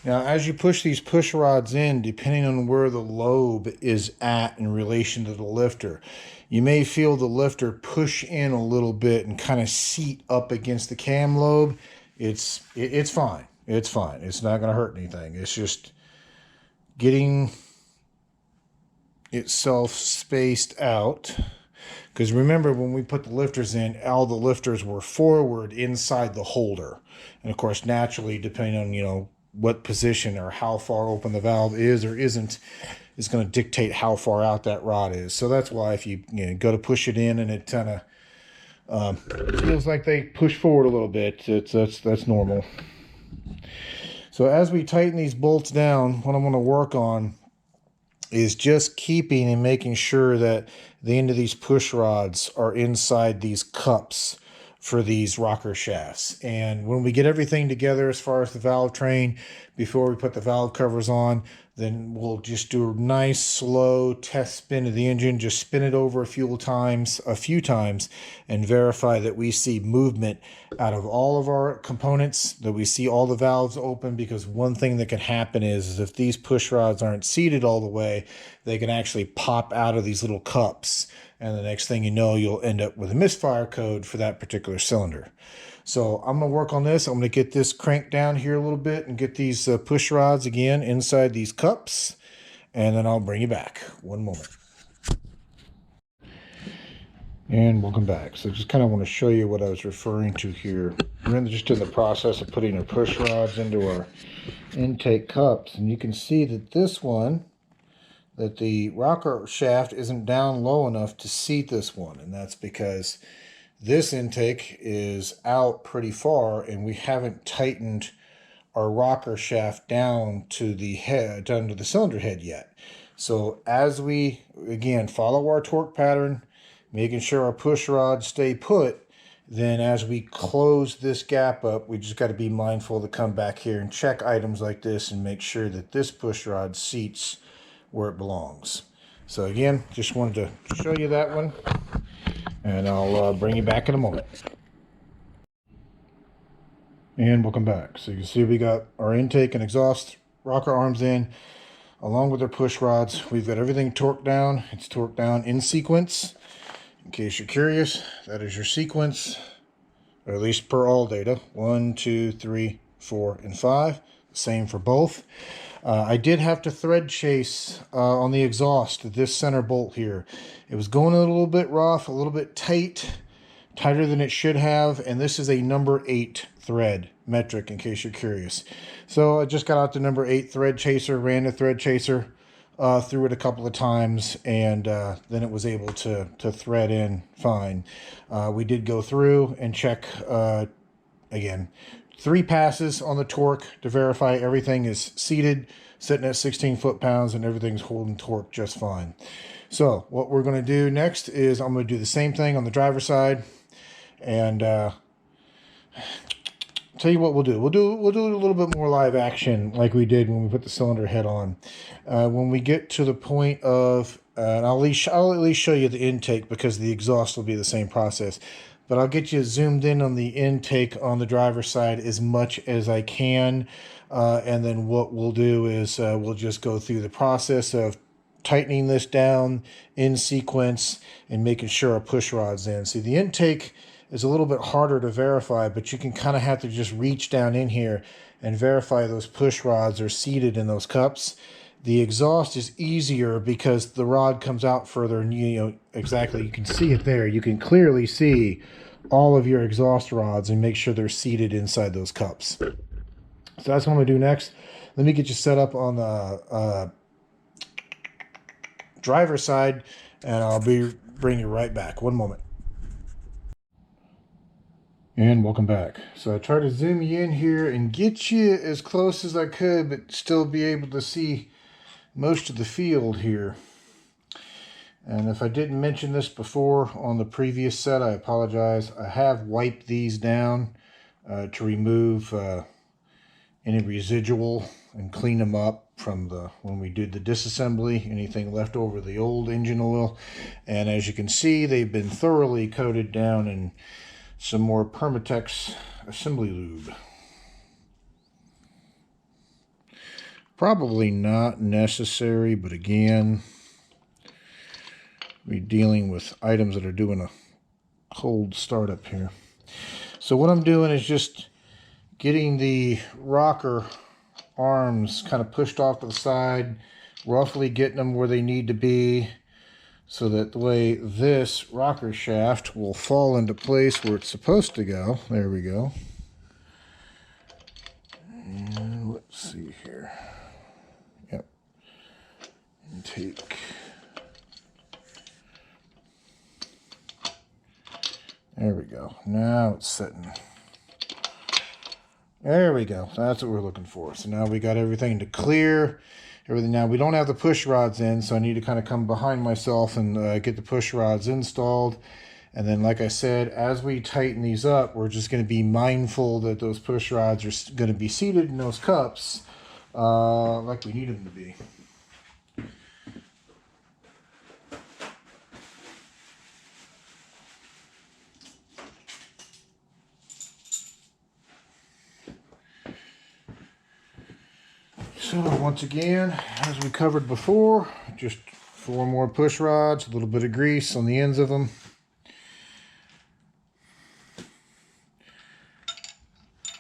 Now, as you push these push rods in, depending on where the lobe is at in relation to the lifter, you may feel the lifter push in a little bit and kind of seat up against the cam lobe. It's fine. It's fine. It's not going to hurt anything. It's just getting itself spaced out. Because remember, when we put the lifters in, all the lifters were forward inside the holder. And of course, naturally, depending on, what position or how far open the valve is or isn't, is going to dictate how far out that rod is. So that's why if you, go to push it in and it kind of feels like they push forward a little bit, that's normal. So as we tighten these bolts down, what I'm going to work on is just keeping and making sure that the end of these push rods are inside these cups for these rocker shafts. And when we get everything together as far as the valve train, before we put the valve covers on, then we'll just do a nice slow test spin of the engine. Just spin it over a few times, and verify that we see movement out of all of our components, that we see all the valves open, because one thing that can happen is if these push rods aren't seated all the way, they can actually pop out of these little cups. And the next thing you know, you'll end up with a misfire code for that particular cylinder. So I'm going to work on this. I'm going to get this cranked down here a little bit and get these push rods again inside these cups. And then I'll bring you back. One moment. And welcome back. So just kind of want to show you what I was referring to here. We're just in the process of putting our push rods into our intake cups. And you can see that this one that the rocker shaft isn't down low enough to seat this one, and that's because this intake is out pretty far and we haven't tightened our rocker shaft down to the head, down to the cylinder head yet. So as we, again, follow our torque pattern, making sure our push rods stay put, then as we close this gap up, we just got to be mindful to come back here and check items like this and make sure that this push rod seats where it belongs. So again, just wanted to show you that one, and I'll bring you back in a moment. And welcome back. So you can see we got our intake and exhaust rocker arms in, along with our push rods. We've got everything torqued down. It's torqued down in sequence. In case you're curious, that is your sequence, or at least per all data. 1, 2, 3, 4, and 5. Same for both. I did have to thread chase on the exhaust, this center bolt here. It was going a little bit rough, a little bit tight, tighter than it should have, and this is a number 8 thread metric, in case you're curious. So I just got out the number 8 thread chaser, ran the thread chaser through it a couple of times, and then it was able to thread in fine. We did go through and check again, 3 passes on the torque to verify everything is seated, sitting at 16 foot-pounds, and everything's holding torque just fine. So what we're going to do next is I'm going to do the same thing on the driver's side, and tell you what we'll do. We'll do a little bit more live action like we did when we put the cylinder head on. When we get to the point of, and I'll at least show you the intake, because the exhaust will be the same process. But I'll get you zoomed in on the intake on the driver's side as much as I can. And then what we'll do is we'll just go through the process of tightening this down in sequence and making sure our push rod's in. See, the intake is a little bit harder to verify, but you can kind of have to just reach down in here and verify those push rods are seated in those cups. The exhaust is easier because the rod comes out further, and you know exactly, you can see it there. You can clearly see all of your exhaust rods and make sure they're seated inside those cups. So that's what I'm going to do next. Let me get you set up on the driver's side, and I'll bring you right back. One moment. And welcome back. So I tried to zoom you in here and get you as close as I could, but still be able to see most of the field here. And if I didn't mention this before on the previous set, I apologize. I have wiped these down to remove any residual and clean them up from when we did the disassembly, anything left over the old engine oil. And as you can see, they've been thoroughly coated down in some more Permatex assembly lube. Probably not necessary, but again, we're dealing with items that are doing a cold startup here. So what I'm doing is just getting the rocker arms kind of pushed off to the side, roughly getting them where they need to be, so that the way this rocker shaft will fall into place where it's supposed to go. There we go. And let's see here. Yep. Intake. There we go. Now it's sitting. There we go. That's what we're looking for. So now we got everything to clear. Everything. Now we don't have the push rods in, so I need to kind of come behind myself and get the push rods installed. And then, like I said, as we tighten these up, we're just going to be mindful that those push rods are going to be seated in those cups like we need them to be. So once again, as we covered before, just 4 more push rods, a little bit of grease on the ends of them.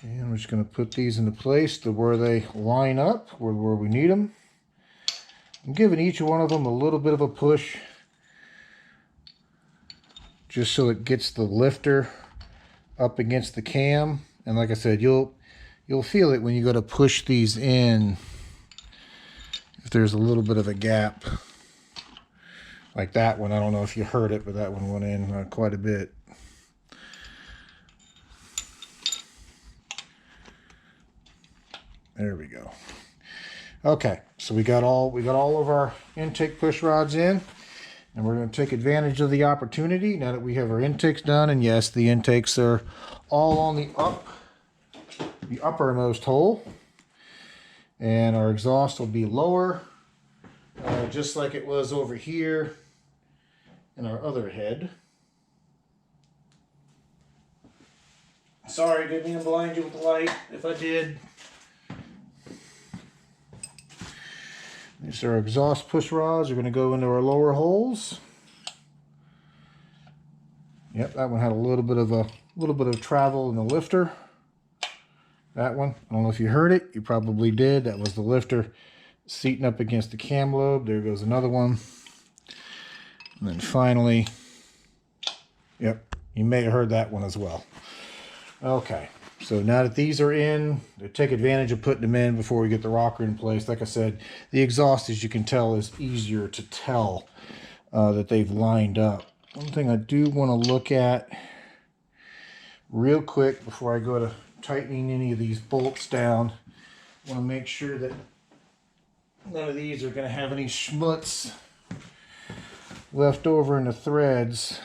And I'm just going to put these into place to where they line up, where we need them. I'm giving each one of them a little bit of a push, just so it gets the lifter up against the cam. And like I said, you'll feel it when you go to push these in. if there's a little bit of a gap. Like that one, I don't know if you heard it, but that one went in quite a bit. There we go. Okay, so we got all of our intake push rods in, and we're going to take advantage of the opportunity now that we have our intakes done. And yes, the intakes are all on the uppermost hole, and our exhaust will be lower, just like it was over here in our other head. Sorry, didn't mean to blind you with the light. If I did. These are our exhaust push rods. Are going to go into our lower holes. Yep, that one had a little bit of travel in the lifter. That one, I don't know if you heard it. You probably did. That was the lifter seating up against the cam lobe. There goes another one. And then finally, yep, you may have heard that one as well. Okay, so now that these are in, take advantage of putting them in before we get the rocker in place. Like I said, the exhaust, as you can tell, is easier to tell that they've lined up. One thing I do want to look at real quick before I go to tightening any of these bolts down, I want to make sure that none of these are going to have any schmutz left over in the threads.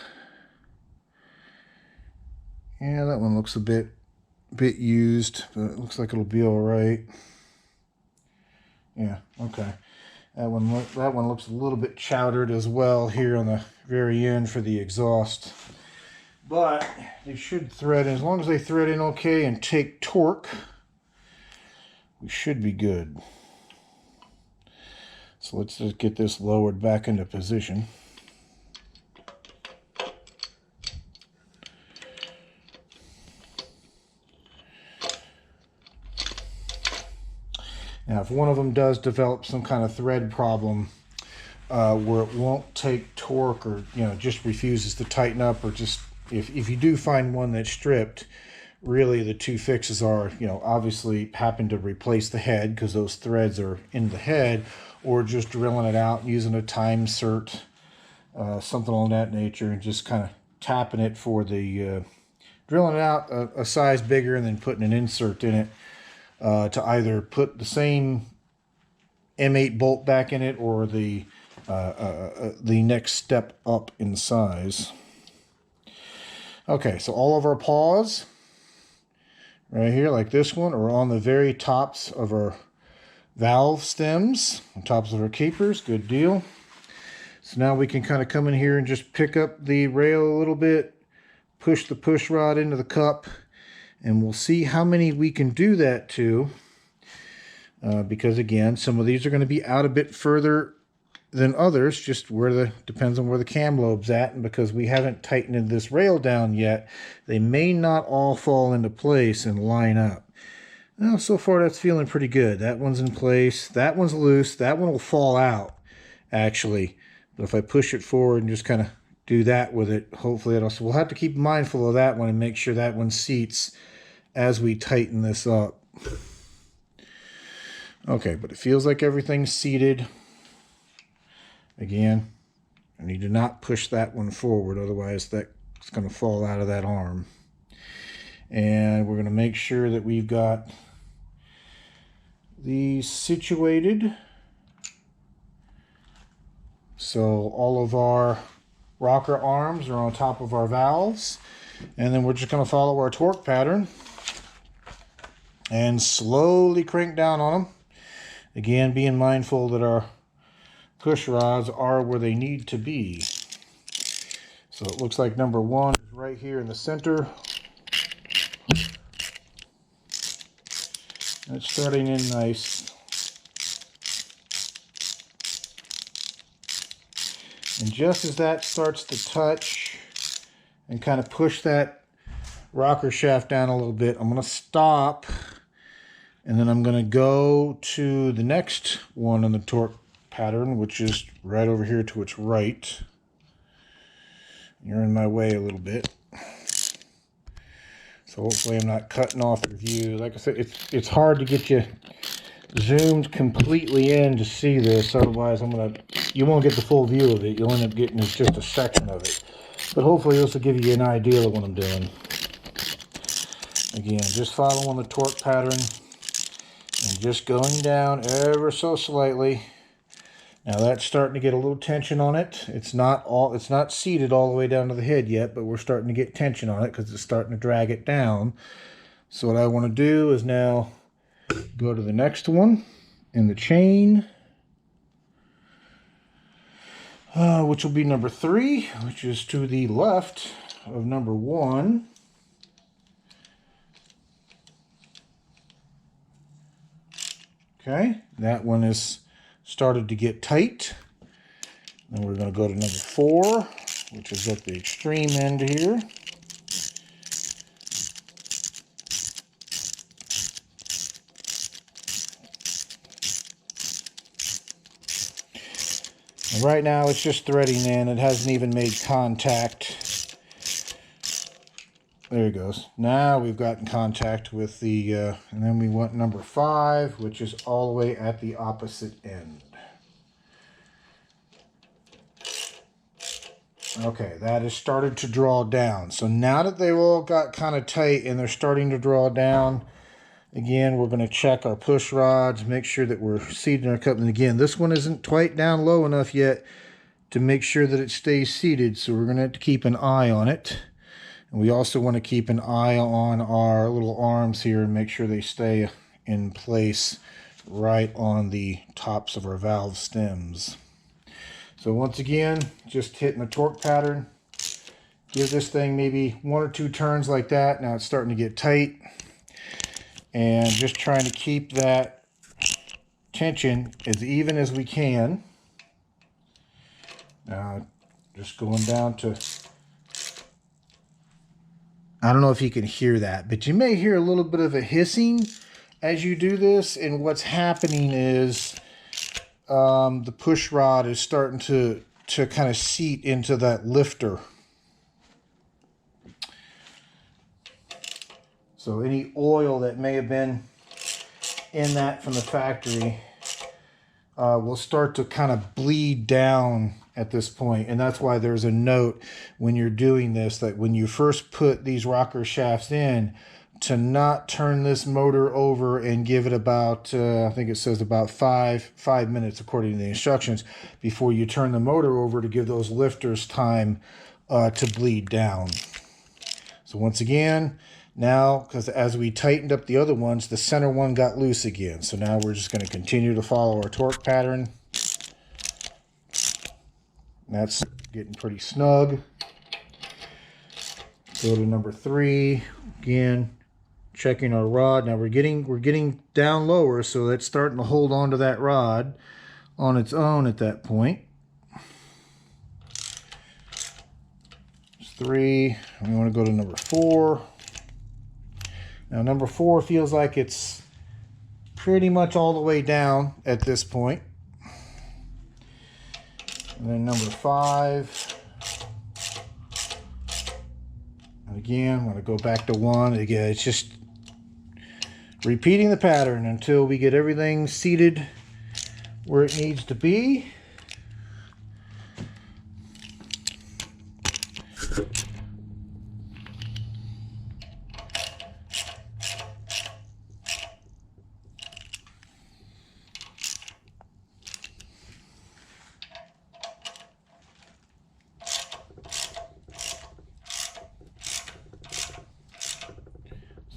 Yeah, that one looks a bit used, but it looks like it'll be all right. Yeah, okay. That one looks a little bit chowdered as well here on the very end for the exhaust. But they should thread in. As long as they thread in okay and take torque, we should be good. So let's just get this lowered back into position. Now, if one of them does develop some kind of thread problem where it won't take torque, or just refuses to tighten up, or just if you do find one that's stripped, really the two fixes are obviously happen to replace the head because those threads are in the head, or just drilling it out using a time cert, something on that nature, and just kind of tapping it for the drilling it out a size bigger and then putting an insert in it. To either put the same M8 bolt back in it or the next step up in size. Okay, so all of our paws right here, like this one, are on the very tops of our valve stems, on tops of our capers. Good deal. So now we can kind of come in here and just pick up the rail a little bit, push the push rod into the cup, and we'll see how many we can do that to, because again, some of these are going to be out a bit further than others, just depends on where the cam lobe's at, and because we haven't tightened this rail down yet, they may not all fall into place and line up. Well, so far that's feeling pretty good. That one's in place, that one's loose, that one will fall out actually, but if I push it forward and just kind of do that with it, hopefully it'll. So we'll have to keep mindful of that one and make sure that one seats as we tighten this up. Okay, but it feels like everything's seated. Again, I need to not push that one forward, otherwise that's going to fall out of that arm. And we're going to make sure that we've got these situated. So all of our rocker arms are on top of our valves, and then we're just going to follow our torque pattern and slowly crank down on them. Again, being mindful that our push rods are where they need to be. So it looks like number one is right here in the center. It's starting in nice. And just as that starts to touch and kind of push that rocker shaft down a little bit, I'm going to stop, and then I'm going to go to the next one on the torque pattern, which is right over here to its right. You're in my way a little bit, so hopefully I'm not cutting off your view. Like I said, it's hard to get you zoomed completely in to see this. Otherwise, you won't get the full view of it. You'll end up getting just a section of it. But hopefully this will give you an idea of what I'm doing. Again, just following the torque pattern and just going down ever so slightly. Now that's starting to get a little tension on it. It's not seated all the way down to the head yet, but we're starting to get tension on it because it's starting to drag it down. So what I want to do is now go to the next one in the chain, which will be number 3, which is to the left of number 1. Okay, that one is started to get tight. Then we're going to go to number 4, which is at the extreme end here. And right now it's just threading in. It hasn't even made contact. There it goes. Now we've gotten contact with the, and then we want number 5, which is all the way at the opposite end. Okay, that has started to draw down. So now that they've all got kind of tight and they're starting to draw down, again, we're going to check our push rods, make sure that we're seating our cup. And again, this one isn't quite down low enough yet to make sure that it stays seated. So we're going to have to keep an eye on it. And we also want to keep an eye on our little arms here and make sure they stay in place right on the tops of our valve stems. So once again, just hitting the torque pattern. Give this thing maybe 1 or 2 turns like that. Now it's starting to get tight. And just trying to keep that tension as even as we can. Now just going down to, I don't know if you can hear that, but you may hear a little bit of a hissing as you do this. And what's happening is the push rod is starting to kind of seat into that lifter. So any oil that may have been in that from the factory will start to kind of bleed down at this point. And that's why there's a note when you're doing this, that when you first put these rocker shafts in, to not turn this motor over and give it about, I think it says about five minutes according to the instructions, before you turn the motor over to give those lifters time to bleed down. So once again, now, because as we tightened up the other ones, the center one got loose again. So now we're just going to continue to follow our torque pattern. That's getting pretty snug. Go to number 3 again. Checking our rod. Now we're getting down lower, so that's starting to hold on to that rod on its own at that point. It's 3. We want to go to number 4. Now number 4 feels like it's pretty much all the way down at this point. And then number 5. And again, I'm going to go back to 1. Again, it's just repeating the pattern until we get everything seated where it needs to be.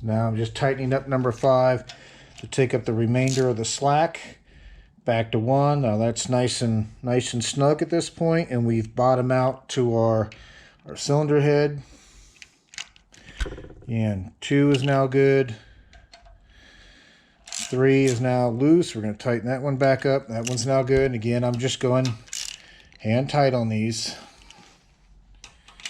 So now I'm just tightening up number 5 to take up the remainder of the slack. Back to 1. Now that's nice and snug at this point, and we've bottomed out to our cylinder head. And 2 is now good. 3 is now loose. We're going to tighten that one back up. That one's now good. And again, I'm just going hand tight on these,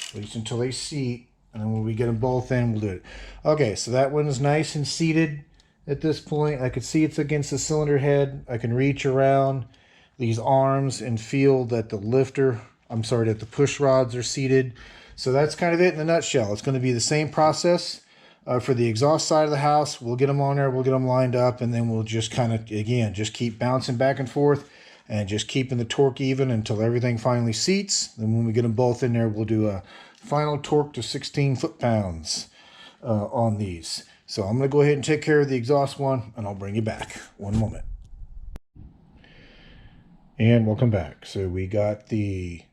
at least until they seat. And then when we get them both in, we'll do it. Okay, so that one is nice and seated at this point. I can see it's against the cylinder head. I can reach around these arms and feel that the that the push rods are seated. So that's kind of it in a nutshell. It's going to be the same process For the exhaust side of the house, we'll get them on there, we'll get them lined up, and then we'll just kind of, again, just keep bouncing back and forth and just keeping the torque even until everything finally seats. Then when we get them both in there, we'll do a final torque to 16 foot-pounds on these. So I'm going to go ahead and take care of the exhaust one, and I'll bring you back. One moment. And welcome back. So we got the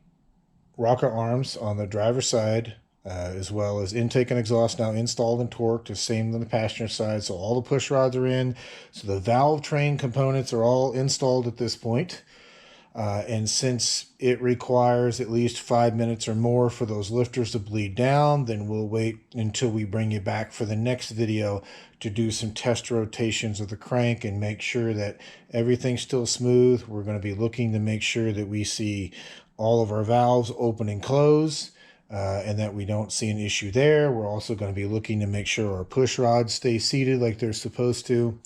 rocker arms on the driver's side, as well as intake and exhaust now installed and torqued, the same on the passenger side. So all the push rods are in. So the valve train components are all installed at this point. And since it requires at least 5 minutes or more for those lifters to bleed down, then we'll wait until we bring you back for the next video to do some test rotations of the crank and make sure that everything's still smooth. We're going to be looking to make sure that we see all of our valves open and close, and that we don't see an issue there. We're also going to be looking to make sure our push rods stay seated like they're supposed to.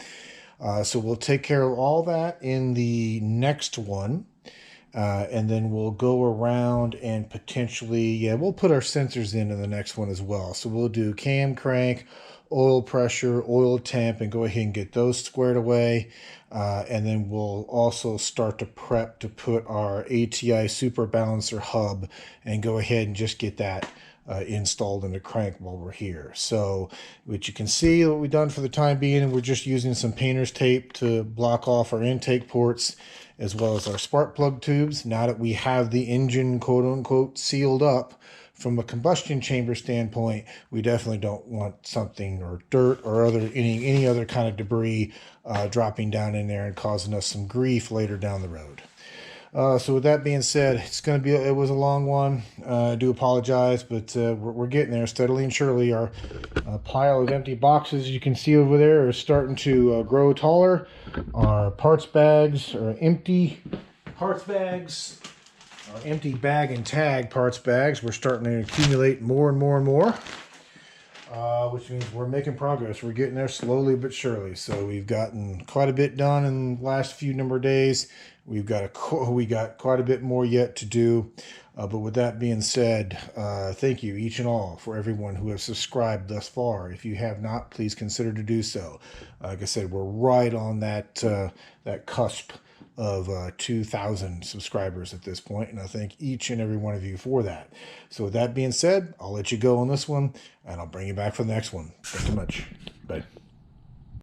So we'll take care of all that in the next one. And then we'll go around and potentially, we'll put our sensors in the next one as well. So we'll do cam crank, oil pressure, oil temp, and go ahead and get those squared away. And then we'll also start to prep to put our ATI Super Balancer hub and go ahead and just get that installed in the crank while we're here. So what you can see what we've done for the time being, and we're just using some painter's tape to block off our intake ports as well as our spark plug tubes. Now that we have the engine quote unquote sealed up from a combustion chamber standpoint, we definitely don't want something or dirt or any other kind of debris dropping down in there and causing us some grief later down the road. So with that being said, it was a long one. I do apologize, but we're getting there steadily and surely. Our pile of empty boxes you can see over there is starting to grow taller. Our parts bags are empty. Parts bags, our empty bag and tag parts bags, we're starting to accumulate more and more and more. Which means we're making progress. We're getting there slowly but surely. So we've gotten quite a bit done in the last few number of days. We got quite a bit more yet to do. But with that being said, thank you each and all for everyone who has subscribed thus far. If you have not, please consider to do so. Like I said, we're right on that cusp of 2,000 subscribers at this point, and I thank each and every one of you for that. So with that being said, I'll let you go on this one, and I'll bring you back for the next one. Thank you much. Bye.